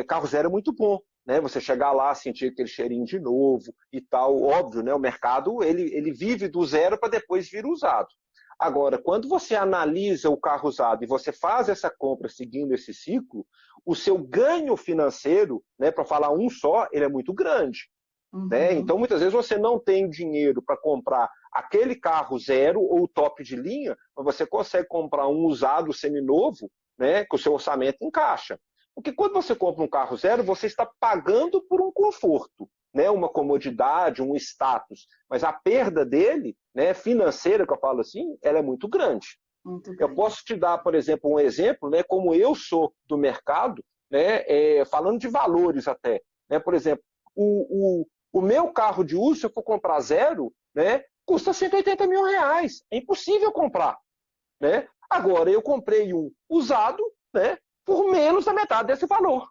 carro zero é muito bom, né? Você chegar lá, sentir aquele cheirinho de novo e tal, óbvio, né? O mercado, ele vive do zero para depois vir usado. Agora, quando você analisa o carro usado e você faz essa compra seguindo esse ciclo, o seu ganho financeiro, né, para falar um só, ele é muito grande. Né?
Uhum.
Então, muitas vezes você não tem dinheiro para comprar aquele carro zero ou top de linha, mas você consegue comprar um usado seminovo, né, que o seu orçamento encaixa. Porque quando você compra um carro zero, você está pagando por um conforto, né, uma comodidade, um status. Mas a perda dele, né, financeira, que eu falo assim, ela é muito grande.
Muito
Eu
grande.
posso te dar, por exemplo, um exemplo, né, como eu sou do mercado, né, falando de valores até. Né, por exemplo, o meu carro de uso, se eu for comprar zero, né, custa R$ 180 mil. É impossível comprar. Né? Agora, eu comprei um usado, né, por menos da metade desse valor.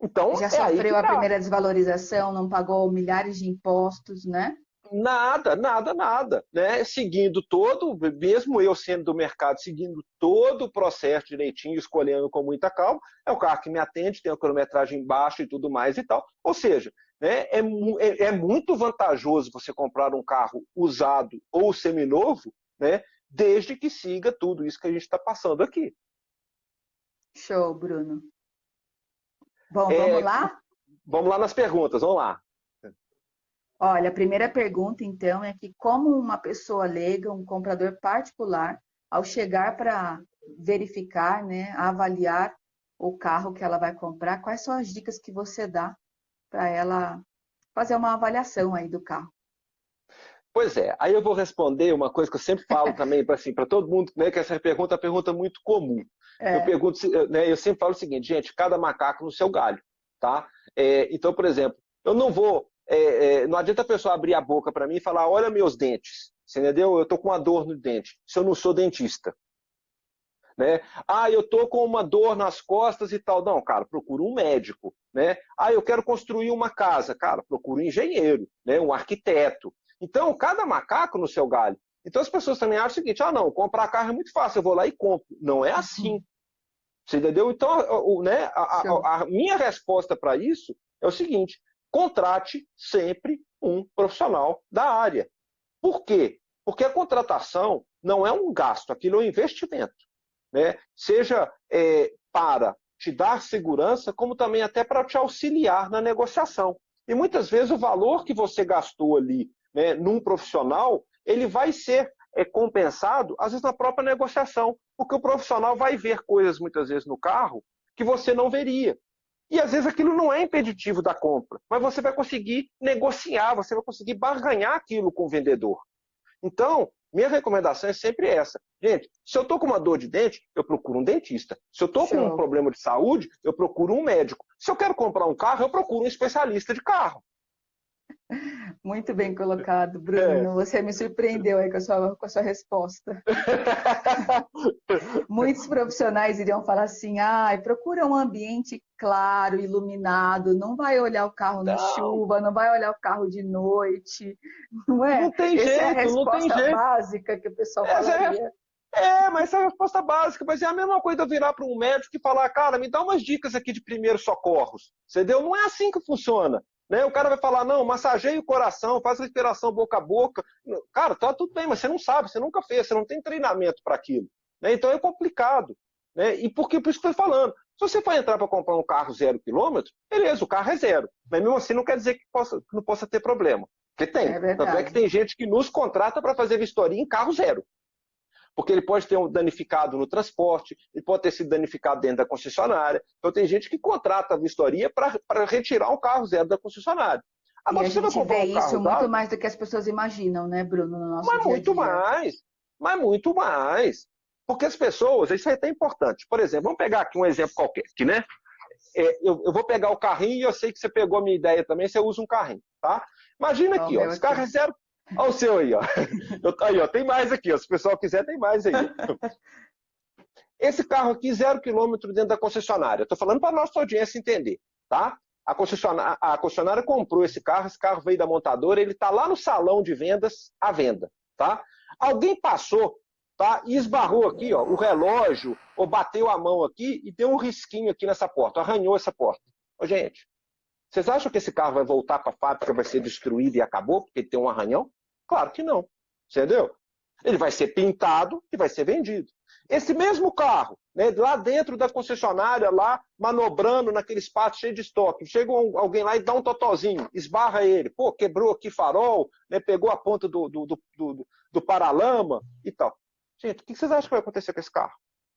Então,
Já
é aí que
sofreu a
está.
primeira desvalorização, não pagou milhares de impostos, né?
Nada, nada, nada. Né? Seguindo todo, mesmo eu sendo do mercado, seguindo todo o processo direitinho, escolhendo com muita calma, é o carro que me atende, tem a quilometragem baixa e tudo mais e tal. Ou seja, né, é muito vantajoso você comprar um carro usado ou seminovo, né, desde que siga tudo isso que a gente está passando aqui.
Show, Bruno. Bom, vamos
É,
lá?
vamos lá nas perguntas, vamos lá.
Olha, a primeira pergunta, então, é que como uma pessoa leiga, um comprador particular, ao chegar para verificar, né, avaliar o carro que ela vai comprar, quais são as dicas que você dá para ela fazer uma avaliação aí do carro?
Pois é, aí eu vou responder uma coisa que eu sempre falo também para assim, todo mundo, né, que essa pergunta é uma pergunta muito comum. Eu
É,
pergunto, né, eu sempre falo o seguinte, gente, cada macaco no seu galho, tá? Então, por exemplo, eu não vou, não adianta a pessoa abrir a boca para mim e falar, olha meus dentes, você entendeu? Eu tô com uma dor no dente, se eu não sou dentista. Né? Ah, eu tô com uma dor nas costas e tal. Não, cara, procura um médico, né? Ah, eu quero construir uma casa. Cara, procura um engenheiro, né? Um arquiteto. Então, cada macaco no seu galho. Então, as pessoas também acham o seguinte, não, comprar carro é muito fácil, eu vou lá e compro. Não é assim, você entendeu? Então, né,
show.
a minha resposta para isso é o seguinte, contrate sempre um profissional da área. Por quê? Porque a contratação não é um gasto, aquilo é um investimento. Né? Seja para te dar segurança, como também até para te auxiliar na negociação. E muitas vezes o valor que você gastou ali, né, num profissional, ele vai ser compensado, às vezes, na própria negociação, porque o profissional vai ver coisas, muitas vezes, no carro que você não veria. E às vezes aquilo não é impeditivo da compra, mas você vai conseguir negociar, você vai conseguir barganhar aquilo com o vendedor. Então, minha recomendação é sempre essa. Gente, se eu estou com uma dor de dente, eu procuro um dentista. Se eu estou com um
Show.
problema de saúde, eu procuro um médico. Se eu quero comprar um carro, eu procuro um especialista de carro.
Muito bem colocado,
É.
Bruno. Você me surpreendeu aí com a sua resposta. Muitos profissionais iriam falar assim: procura um ambiente claro, iluminado, não vai olhar o carro na
Não,
chuva, não vai olhar o carro de noite, não é?
não tem
Essa é a
jeito, não tem
resposta
jeito.
básica que o pessoal
Essa é,
falaria.
mas essa é a resposta básica. Mas é a mesma coisa eu virar para um médico e falar, cara, me dá umas dicas aqui de primeiros socorros. Entendeu? Não é assim que funciona. Né? O cara vai falar, não, massageia o coração, faz respiração boca a boca. Cara, tá tudo bem, mas você não sabe, você nunca fez, você não tem treinamento para aquilo. Né? Então é complicado. Né? E por isso que eu estou falando. Se você for entrar para comprar um carro 0 km, beleza, o carro é 0. Mas mesmo assim não quer dizer que não possa ter problema. Porque tem.
É
Tanto é que
verdade.
tem gente que nos contrata para fazer vistoria em carro 0. Porque ele pode ter um danificado no transporte, ele pode ter sido danificado dentro da concessionária. Então tem gente que contrata a vistoria para retirar um carro 0 da concessionária.
E
Agora,
a
se você vai
gente
comprar
vê
um
isso
carro
muito
usado,
mais do que as pessoas imaginam, né, Bruno, no nosso
mas
dia a
muito
dia.
mais. Mas muito mais. Porque as pessoas, isso é até importante. Por exemplo, vamos pegar aqui um exemplo qualquer, aqui, né? Eu vou pegar o carrinho e eu sei que você pegou a minha ideia também, você usa um carrinho, tá? Imagina
Ó, o
aqui, ó,
meu
esse
aqui.
carro é 0. Olha o seu aí, ó. Aí, ó, tem mais aqui, ó. Se o pessoal quiser, tem mais aí. Esse carro aqui, 0 km dentro da concessionária. Estou falando para a nossa audiência entender, tá? A concessionária comprou esse carro veio da montadora, ele está lá no salão de vendas à venda, tá? Alguém passou, tá? E esbarrou aqui, ó, o relógio, ou bateu a mão aqui e deu um risquinho aqui nessa porta, arranhou essa porta. Ô, gente, vocês acham que esse carro vai voltar para a fábrica, vai ser destruído e acabou porque ele tem um arranhão? Claro que não, entendeu? Ele vai ser pintado e vai ser vendido. Esse mesmo carro, né, lá dentro da concessionária, lá manobrando naquele espaço cheio de estoque, chega alguém lá e dá um totozinho, esbarra ele, pô, quebrou aqui farol, né, pegou a ponta do paralama e tal. Gente, o que vocês acham que vai acontecer com esse carro?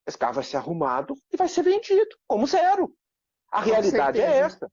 Esse carro vai ser arrumado e vai ser vendido como 0. A
Com
realidade é
certeza.
essa.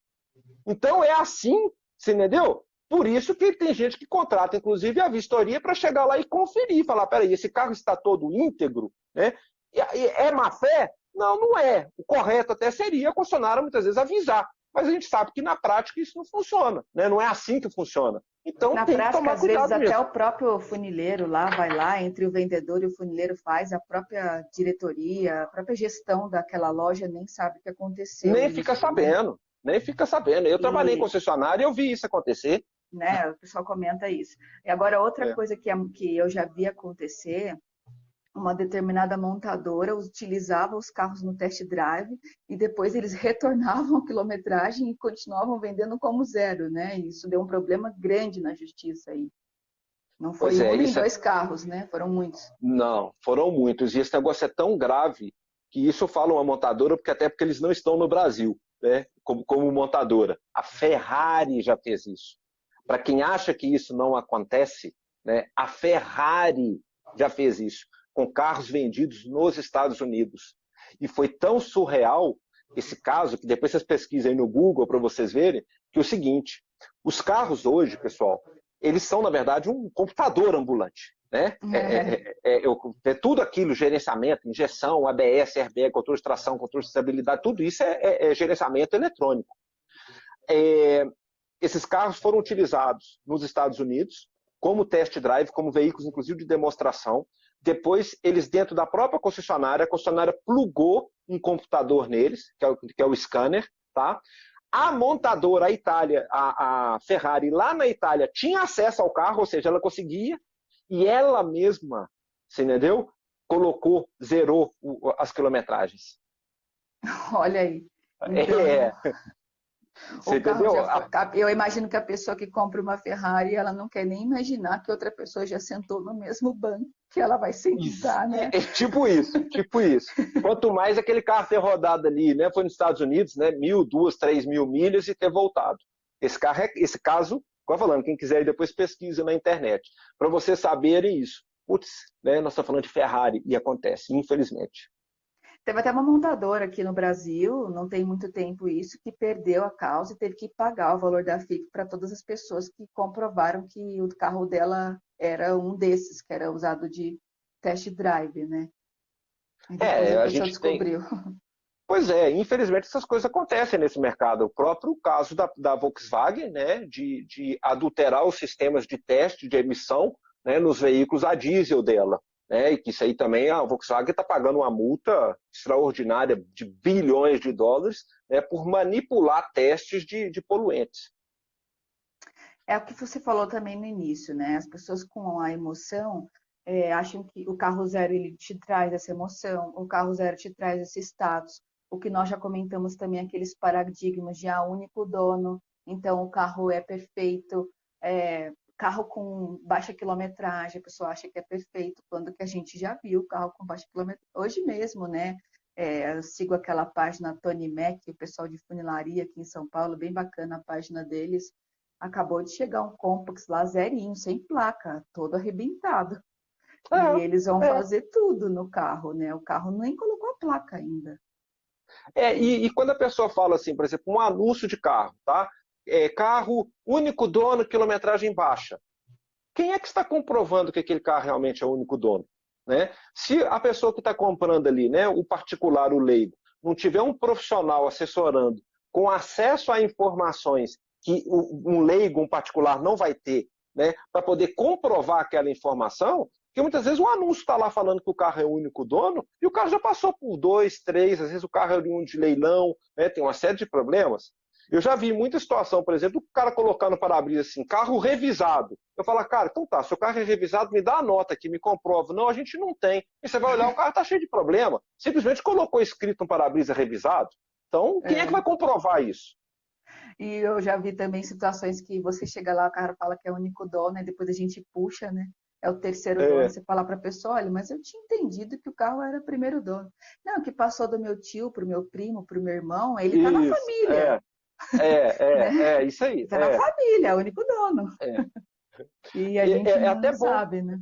Então é assim, você entendeu? Por isso que tem gente que contrata, inclusive, a vistoria para chegar lá e conferir, falar, peraí, esse carro está todo íntegro, né? E é má fé? Não, não é. O correto até seria a concessionária muitas vezes avisar. Mas a gente sabe que na prática isso não funciona, né? Não é assim que funciona. Então
Na
tem que
prática,
tomar
às vezes,
cuidado
até
mesmo.
o próprio funileiro lá vai lá, entre o vendedor e o funileiro faz, a própria diretoria, a própria gestão daquela loja nem sabe que aconteceu
Nem fica
isso, né?
sabendo, nem fica sabendo. Eu trabalhei em
E,
concessionária e eu vi isso acontecer.
né, o pessoal comenta isso. E agora, outra
É.
coisa que eu já vi acontecer, uma determinada montadora utilizava os carros no test drive e depois eles retornavam a quilometragem e continuavam vendendo como 0, né? E isso deu um problema grande na justiça aí. Não
Pois
foi
é,
um nem
isso é.
dois carros, né? Foram muitos.
Não, foram muitos. E esse negócio é tão grave que isso fala uma montadora, até porque eles não estão no Brasil, né? Como montadora. A Ferrari já fez isso. Para quem acha que isso não acontece, né? A Ferrari já fez isso com carros vendidos nos Estados Unidos. E foi tão surreal esse caso que depois vocês pesquisem no Google para vocês verem que é o seguinte: os carros hoje, pessoal, eles são na verdade um computador ambulante. Né? Tudo aquilo, gerenciamento, injeção, ABS, airbag, controle de tração, controle de estabilidade, tudo isso é gerenciamento eletrônico. Esses carros foram utilizados nos Estados Unidos como test drive, como veículos, inclusive, de demonstração. Depois, eles, dentro da própria concessionária, a concessionária plugou um computador neles, que é o scanner, tá? A montadora, a Itália, a Ferrari, lá na Itália, tinha acesso ao carro, ou seja, ela conseguia, e ela mesma, você entendeu? Zerou as quilometragens.
Olha aí. Então,
É, você
o carro
entendeu?
já foi. Eu imagino que a pessoa que compra uma Ferrari, ela não quer nem imaginar que outra pessoa já sentou no mesmo banco que ela vai
Isso.
sentar, né?
Tipo isso, tipo isso. Quanto mais aquele carro ter rodado ali, né? Foi nos Estados Unidos, né? 1.000, 2.000, 3.000 milhas e ter voltado. Esse caso, como eu falando, quem quiser ir depois pesquisa na internet, para vocês saberem isso. Putz, né? Nós estamos falando de Ferrari e acontece, infelizmente.
Teve até uma montadora aqui no Brasil, não tem muito tempo isso, que perdeu a causa e teve que pagar o valor da FIP para todas as pessoas que comprovaram que o carro dela era um desses, que era usado de test drive, né? E depois a
A
pessoa
gente tem,
descobriu.
Pois é, infelizmente essas coisas acontecem nesse mercado. O próprio caso da Volkswagen, né, de adulterar os sistemas de teste de emissão, né, nos veículos a diesel dela. Né, e que isso aí também a Volkswagen está pagando uma multa extraordinária de bilhões de dólares, né, por manipular testes de poluentes.
É o que você falou também no início, né? As pessoas com a emoção acham que o carro zero ele te traz essa emoção, o carro zero te traz esse status. O que nós já comentamos também, aqueles paradigmas de único dono, então o carro é perfeito, carro com baixa quilometragem, a pessoa acha que é perfeito, quando que a gente já viu carro com baixa quilometragem, hoje mesmo, né? Eu sigo aquela página Tony Mac, o pessoal de funilaria aqui em São Paulo, bem bacana a página deles. Acabou de chegar um Compass lá zerinho, sem placa, todo arrebentado. E eles vão
É.
fazer tudo no carro, né? O carro nem colocou a placa ainda.
E quando a pessoa fala assim, por exemplo, um anúncio de carro, tá? Carro único dono, quilometragem baixa. Quem é que está comprovando que aquele carro realmente é o único dono? Né? Se a pessoa que está comprando ali, né, o particular, o leigo, não tiver um profissional assessorando com acesso a informações que um leigo, um particular não vai ter, né, para poder comprovar aquela informação, porque muitas vezes o anúncio está lá falando que o carro é o único dono e o carro já passou por 2, 3, às vezes o carro é de leilão, né, tem uma série de problemas. Eu já vi muita situação, por exemplo, o cara colocar no para-brisa assim, carro revisado. Eu falo, cara, então tá, se o carro é revisado, me dá a nota aqui, me comprova. Não, a gente não tem. E você vai olhar, o carro tá cheio de problema. Simplesmente colocou escrito no para-brisa revisado. Então, quem é que vai comprovar isso?
E eu já vi também situações que você chega lá, o cara fala que é o único dono, e depois a gente puxa, né? É o terceiro dono. Você fala para a pessoa, olha, mas eu tinha entendido que o carro era o primeiro dono. Não, que passou do meu tio para o meu primo, para o meu irmão, ele tá na
Isso,
família. Né?
isso aí.
Tá na família, é o único dono.
É.
E a gente
É
não
até bom.
sabe, né?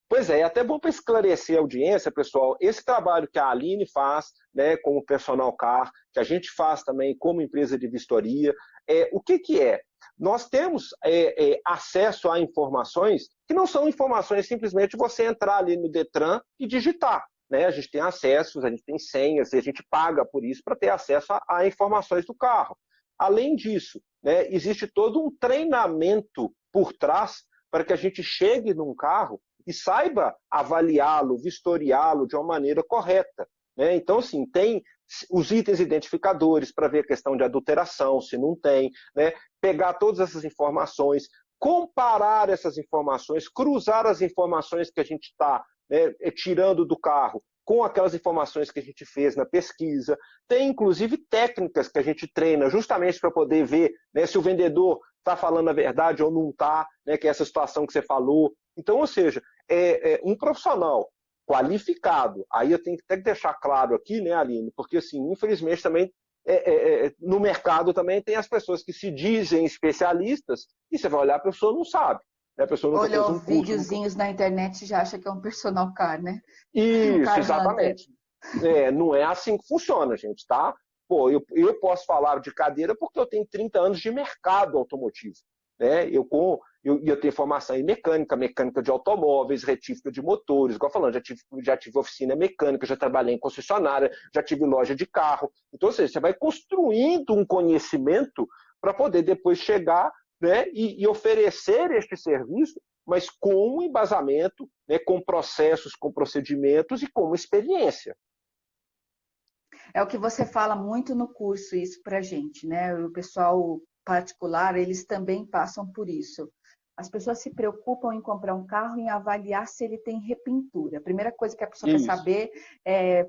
Pois é até bom para esclarecer a audiência, pessoal, esse trabalho que a Aline faz, né, como personal car, que a gente faz também como empresa de vistoria, o que é? Nós temos acesso a informações que não são informações simplesmente você entrar ali no Detran e digitar. Né? A gente tem acessos, a gente tem senhas, e a gente paga por isso para ter acesso a informações do carro. Além disso, né, existe todo um treinamento por trás para que a gente chegue num carro e saiba avaliá-lo, vistoriá-lo de uma maneira correta. Né? Então, assim, tem os itens identificadores para ver a questão de adulteração, se não tem, né? Pegar todas essas informações, comparar essas informações, cruzar as informações que a gente está, né, tirando do carro com aquelas informações que a gente fez na pesquisa. Tem, inclusive, técnicas que a gente treina justamente para poder ver, né, se o vendedor está falando a verdade ou não está, né, que é essa situação que você falou. Então, ou seja, um profissional qualificado, aí eu tenho que até deixar claro aqui, né, Aline, porque, assim, infelizmente também no mercado também tem as pessoas que se dizem especialistas e você vai olhar, a pessoa não sabe. Né? A pessoa nunca fez
Olhou
um curso.
videozinhos na internet e já acha que é um personal car, né? Um
Isso,
car hunter.
exatamente. Não é assim que funciona, gente, tá? Pô, eu posso falar de cadeira porque eu tenho 30 anos de mercado automotivo. Né? Eu tenho formação em mecânica de automóveis, retífica de motores, igual falando, já tive oficina mecânica, já trabalhei em concessionária, já tive loja de carro. Então, ou seja, você vai construindo um conhecimento para poder depois chegar, né, e oferecer este serviço, mas com um embasamento, né, com processos, com procedimentos e com uma experiência.
É o que você fala muito no curso, isso pra gente, né? O pessoal particular, eles também passam por isso. As pessoas se preocupam em comprar um carro e em avaliar se ele tem repintura. A primeira coisa que a pessoa quer
Isso.
saber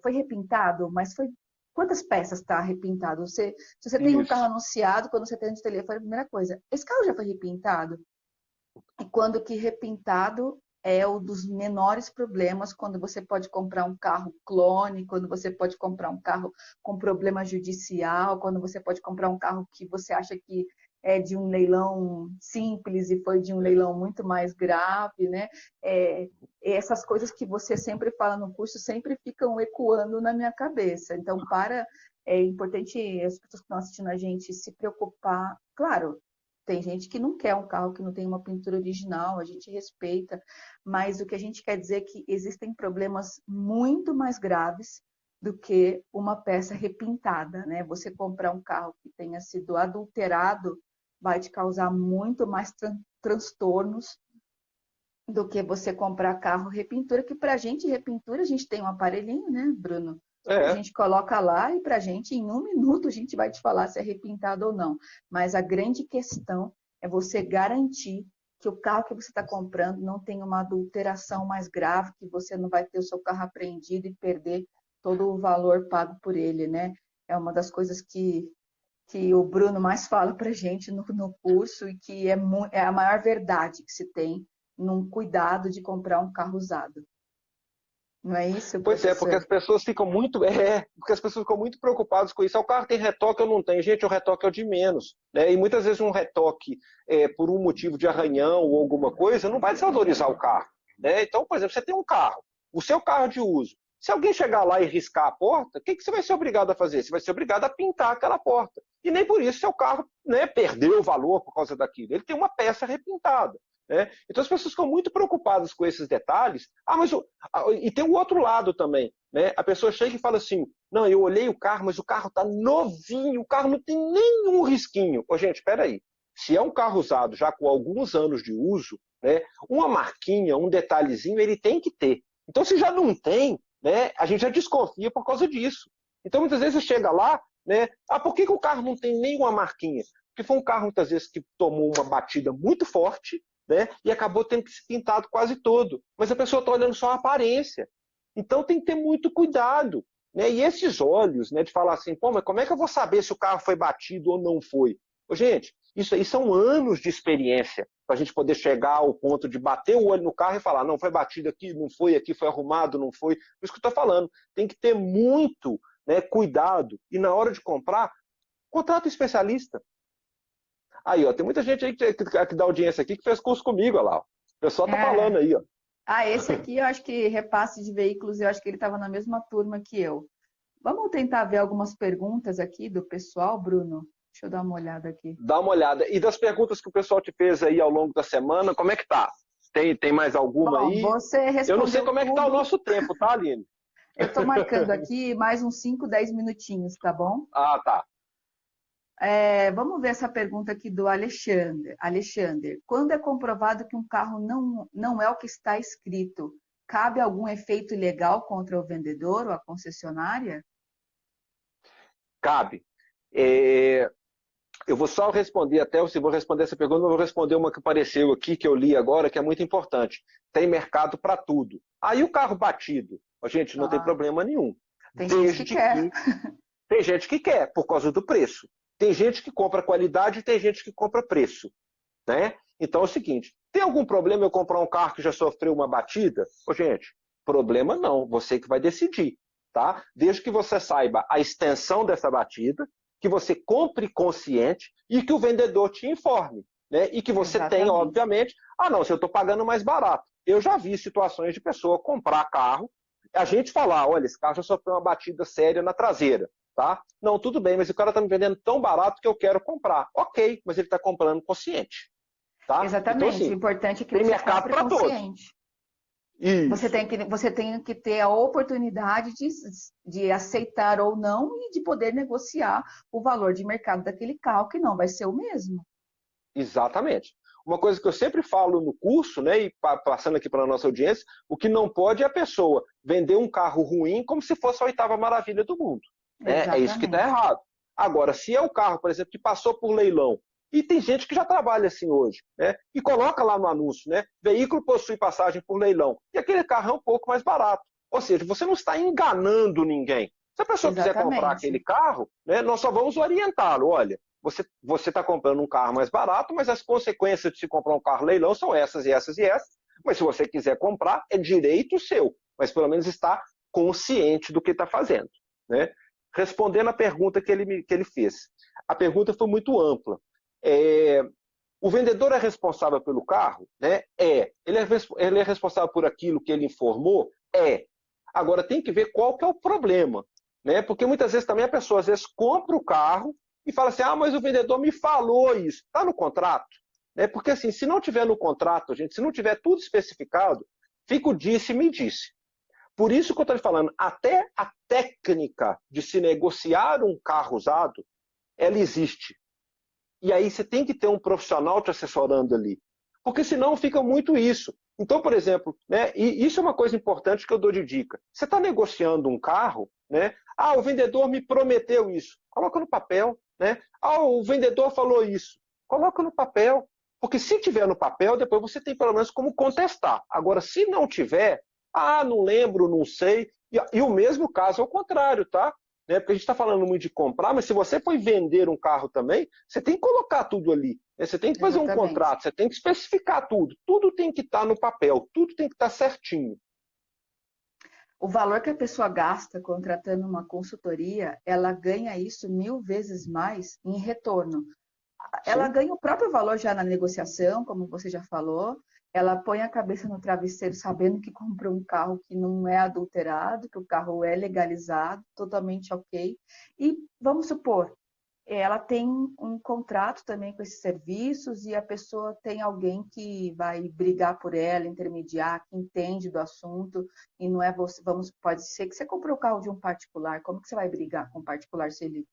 foi repintado, mas foi quantas peças está repintado? Se você tem um
Isso.
carro anunciado, quando você tem no telefone, a primeira coisa, esse carro já foi repintado? E quando que repintado é um dos menores problemas, quando você pode comprar um carro clone, quando você pode comprar um carro com problema judicial, quando você pode comprar um carro que você acha que é de um leilão simples e foi de um leilão muito mais grave, né? Essas coisas que você sempre fala no curso sempre ficam ecoando na minha cabeça. Então, é importante as pessoas que estão assistindo a gente se preocupar. Claro, tem gente que não quer um carro que não tem uma pintura original, a gente respeita, mas o que a gente quer dizer é que existem problemas muito mais graves do que uma peça repintada, né? Você comprar um carro que tenha sido adulterado vai te causar muito mais transtornos do que você comprar carro repintura, que para a gente, repintura, a gente tem um aparelhinho, né, Bruno? A
É.
gente coloca lá e para a gente, em 1 minuto, a gente vai te falar se é repintado ou não. Mas a grande questão é você garantir que o carro que você está comprando não tem uma adulteração mais grave, que você não vai ter o seu carro apreendido e perder todo o valor pago por ele, né? É uma das coisas que o Bruno mais fala para a gente no curso e que é a maior verdade que se tem num cuidado de comprar um carro usado. Não é isso,
Pois é, porque
professor?
as pessoas ficam muito, porque as pessoas ficam muito preocupadas com isso. Ah, o carro tem retoque ou não tem? Gente, o retoque é o de menos, né? E muitas vezes um retoque por um motivo de arranhão ou alguma coisa não vai desvalorizar o carro, né? Então, por exemplo, você tem um carro, o seu carro de uso. Se alguém chegar lá e riscar a porta, o que você vai ser obrigado a fazer? Você vai ser obrigado a pintar aquela porta. E nem por isso seu carro, né, perdeu o valor por causa daquilo. Ele tem uma peça repintada. Né? Então as pessoas ficam muito preocupadas com esses detalhes. E tem o outro lado também. Né? A pessoa chega e fala assim, não, eu olhei o carro, mas o carro está novinho, o carro não tem nenhum risquinho. Ô, gente, espera aí. Se é um carro usado já com alguns anos de uso, né, uma marquinha, um detalhezinho, ele tem que ter. Então se já não tem, né, a gente já desconfia por causa disso. Então muitas vezes chega lá, né, por que o carro não tem nenhuma marquinha? Porque foi um carro muitas vezes que tomou uma batida muito forte, né? E acabou tendo que ser pintado quase todo. Mas a pessoa está olhando só a aparência. Então tem que ter muito cuidado. Né? E esses olhos, né, de falar assim, pô, mas como é que eu vou saber se o carro foi batido ou não foi? Ô, gente, isso aí são anos de experiência para a gente poder chegar ao ponto de bater o olho no carro e falar, não, foi batido aqui, foi arrumado, não foi. Por isso que eu estou falando. Tem que ter muito, né, cuidado. E na hora de comprar, contrata um especialista. Aí, ó, tem muita gente aí que dá audiência aqui que fez curso comigo, olha lá. O pessoal tá falando
É.
aí, ó.
Ah, esse aqui eu acho que repasse de veículos, eu acho que ele estava na mesma turma que eu. Vamos tentar ver algumas perguntas aqui do pessoal, Bruno? Deixa eu dar uma olhada aqui.
Dá uma olhada. E das perguntas que o pessoal te fez aí ao longo da semana, como é que tá? Tem mais alguma
Bom,
aí?
você
Eu não sei
respondeu
como é que tá o
tudo.
nosso tempo, tá, Aline?
Eu estou marcando aqui mais uns 5, 10 minutinhos, tá bom?
Ah, tá.
Vamos ver essa pergunta aqui do Alexander. Alexander, quando é comprovado que um carro não é o que está escrito, cabe algum efeito legal contra o vendedor ou a concessionária?
Cabe. Eu vou só responder, até se vou responder essa pergunta, eu vou responder uma que apareceu aqui, que eu li agora, que é muito importante. Tem mercado para tudo. Aí o carro batido, gente, não tem problema nenhum.
Tem gente que quer.
Tem gente que quer, por causa do preço. Tem gente que compra qualidade e tem gente que compra preço. Né? Então é o seguinte, tem algum problema eu comprar um carro que já sofreu uma batida? Gente, problema não, você que vai decidir. Tá? Desde que você saiba a extensão dessa batida, que você compre consciente e que o vendedor te informe. Né? E que você tenha, obviamente, não, se eu estou pagando mais barato. Eu já vi situações de pessoa comprar carro, a gente falar, olha, esse carro já sofreu uma batida séria na traseira. Tá? Não, tudo bem, mas o cara está me vendendo tão barato que eu quero comprar. Ok, mas ele está comprando consciente. Tá?
Exatamente,
então, assim,
o importante é que
tem
você
mercado
compre
para todos.
consciente.
Isso.
Você tem que ter a oportunidade de aceitar ou não e de poder negociar o valor de mercado daquele carro, que não vai ser o mesmo.
Exatamente. Uma coisa que eu sempre falo no curso, né, e passando aqui para a nossa audiência, o que não pode é a pessoa vender um carro ruim como se fosse a oitava maravilha do mundo. Né? É isso que está errado. Agora, se é um carro, por exemplo, que passou por leilão, e tem gente que já trabalha assim hoje, né? E coloca lá no anúncio, né? Veículo possui passagem por leilão. E aquele carro é um pouco mais barato. Ou seja, você não está enganando ninguém. Se a pessoa quiser comprar aquele carro, né, nós só vamos orientá-lo. Olha, você está comprando um carro mais barato, mas as consequências de se comprar um carro leilão são essas e essas e essas. Mas se você quiser comprar, é direito seu. Mas pelo menos está consciente do que está fazendo. Né? Respondendo a pergunta que ele fez. A pergunta foi muito ampla. O vendedor é responsável pelo carro? Né? Ele é responsável por aquilo que ele informou? Agora tem que ver qual que é o problema. Né? Porque muitas vezes também a pessoa às vezes compra o carro e fala assim, mas o vendedor me falou isso. Está no contrato? Né? Porque assim, se não tiver no contrato, gente, se não tiver tudo especificado, fica o disse-me disse. Por isso que eu estou falando, até a técnica de se negociar um carro usado, ela existe. E aí você tem que ter um profissional te assessorando ali. Porque senão fica muito isso. Então, por exemplo, né, e isso é uma coisa importante que eu dou de dica. Você está negociando um carro, né? Ah, o vendedor me prometeu isso. Coloca no papel, né? Ah, o vendedor falou isso. Coloca no papel. Porque se tiver no papel, depois você tem pelo menos como contestar. Agora, se não tiver, ah, não lembro, não sei. E o mesmo caso ao contrário, tá? Né? Porque a gente está falando muito de comprar, mas se você for vender um carro também, você tem que colocar tudo ali. Né? Você tem que fazer um contrato, você tem que especificar tudo. Tudo tem que estar no papel, tudo tem que estar certinho.
O valor que a pessoa gasta contratando uma consultoria, ela ganha isso 1000 vezes mais em retorno. Ela
Sim.
ganha o próprio valor já na negociação, como você já falou. Ela põe a cabeça no travesseiro sabendo que comprou um carro que não é adulterado, que o carro é legalizado, totalmente ok. E vamos supor, ela tem um contrato também com esses serviços e a pessoa tem alguém que vai brigar por ela, intermediar, que entende do assunto e não é você, pode ser que você comprou o carro de um particular, como que você vai brigar com um particular se ele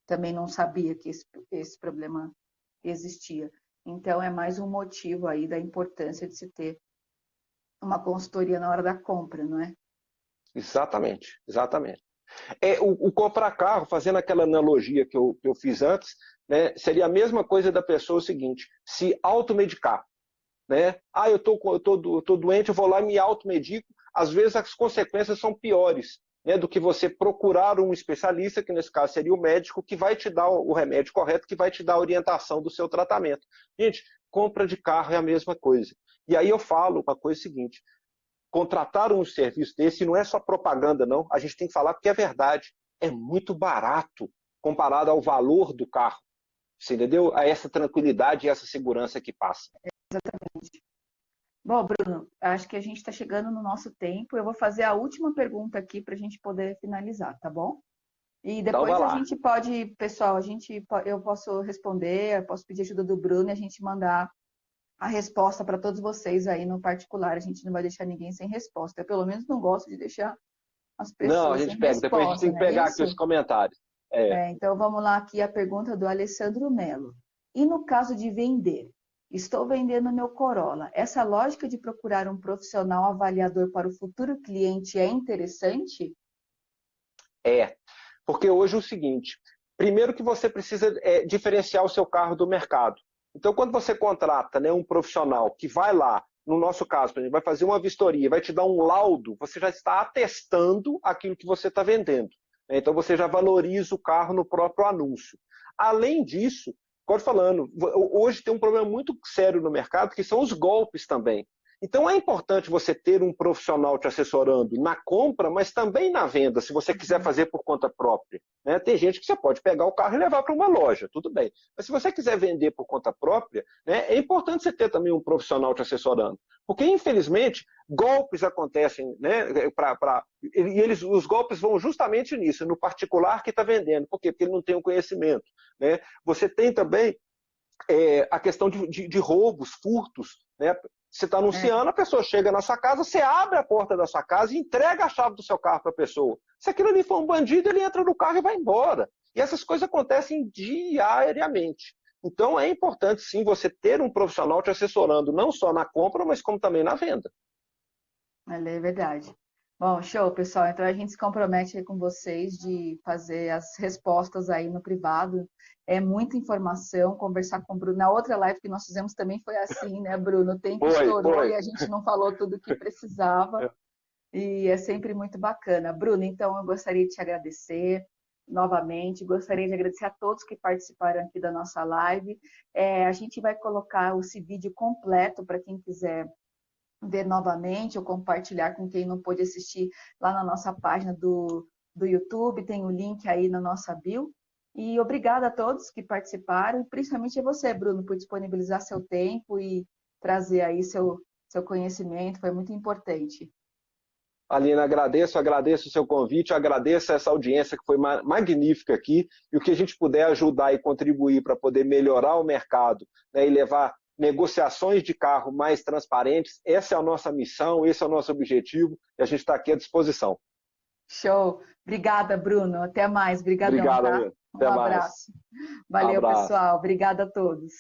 também não sabia que esse problema existia? Então é mais um motivo aí da importância de se ter uma consultoria na hora da compra, não é?
Exatamente, exatamente. O comprar carro, fazendo aquela analogia que eu fiz antes, né, seria a mesma coisa da pessoa o seguinte, se automedicar. Né? Ah, eu tô doente, eu vou lá e me automedico. Às vezes as consequências são piores, né, do que você procurar um especialista, que nesse caso seria o médico, que vai te dar o remédio correto, que vai te dar a orientação do seu tratamento. Gente, compra de carro é a mesma coisa. E aí eu falo uma coisa seguinte, contratar um serviço desse não é só propaganda, não. A gente tem que falar porque é verdade. É muito barato comparado ao valor do carro. Você entendeu? A essa tranquilidade e essa segurança que passa.
Exatamente. Bom, Bruno, acho que a gente está chegando no nosso tempo. Eu vou fazer a última pergunta aqui para a gente poder finalizar, tá bom? E
Então vai
depois a
lá.
gente pode, pessoal, eu posso responder, eu posso pedir ajuda do Bruno e a gente mandar a resposta para todos vocês aí no particular. A gente não vai deixar ninguém sem resposta. Eu, pelo menos, não gosto de deixar as
Não, a
pessoas
gente
sem
pega. Depois a gente
resposta,
tem que
não é
pegar aqui os
isso?
comentários. É.
Então, vamos lá aqui a pergunta do Alessandro Melo. E no caso de vender? Estou vendendo meu Corolla. Essa lógica de procurar um profissional avaliador para o futuro cliente é interessante?
É. Porque hoje é o seguinte, primeiro que você precisa diferenciar o seu carro do mercado. Então, quando você contrata, né, um profissional que vai lá, no nosso caso, por exemplo, vai fazer uma vistoria, vai te dar um laudo, você já está atestando aquilo que você está vendendo. Então, você já valoriza o carro no próprio anúncio. Além disso, pode falando, hoje tem um problema muito sério no mercado, que são os golpes também. Então é importante você ter um profissional te assessorando na compra, mas também na venda, se você quiser fazer por conta própria. Né? Tem gente que você pode pegar o carro e levar para uma loja, tudo bem. Mas se você quiser vender por conta própria, né, é importante você ter também um profissional te assessorando. Porque, infelizmente, golpes acontecem, né, e os golpes vão justamente nisso, no particular que está vendendo. Por quê? Porque ele não tem o conhecimento. Né? Você tem também a questão de roubos, furtos, né? Você está anunciando, a pessoa chega na sua casa, você abre a porta da sua casa e entrega a chave do seu carro para a pessoa. Se aquilo ali for um bandido, ele entra no carro e vai embora. E essas coisas acontecem diariamente. Então é importante sim você ter um profissional te assessorando, não só na compra, mas como também na venda.
É verdade. Bom, show, pessoal. Então a gente se compromete aí com vocês de fazer as respostas aí no privado. É muita informação, conversar com o Bruno. Na outra live que nós fizemos também foi assim, né, Bruno? O tempo estourou e a gente não falou tudo o que precisava. E é sempre muito bacana. Bruno, então eu gostaria de te agradecer novamente. Gostaria de agradecer a todos que participaram aqui da nossa live. A gente vai colocar esse vídeo completo para quem quiser ver novamente ou compartilhar com quem não pôde assistir lá na nossa página do YouTube, tem o link aí na nossa bio. E obrigada a todos que participaram, e principalmente a você, Bruno, por disponibilizar seu tempo e trazer aí seu conhecimento, foi muito importante.
Aline, agradeço o seu convite, agradeço essa audiência que foi magnífica aqui, e o que a gente puder ajudar e contribuir para poder melhorar o mercado, né, e levar negociações de carro mais transparentes. Essa é a nossa missão, esse é o nosso objetivo e a gente está aqui à disposição.
Show. Obrigada, Bruno. Até mais. Obrigadão,
Obrigado,
tá?
amigo.
Um
Até mais.
abraço. Valeu,
Abraço.
pessoal. Obrigada a todos.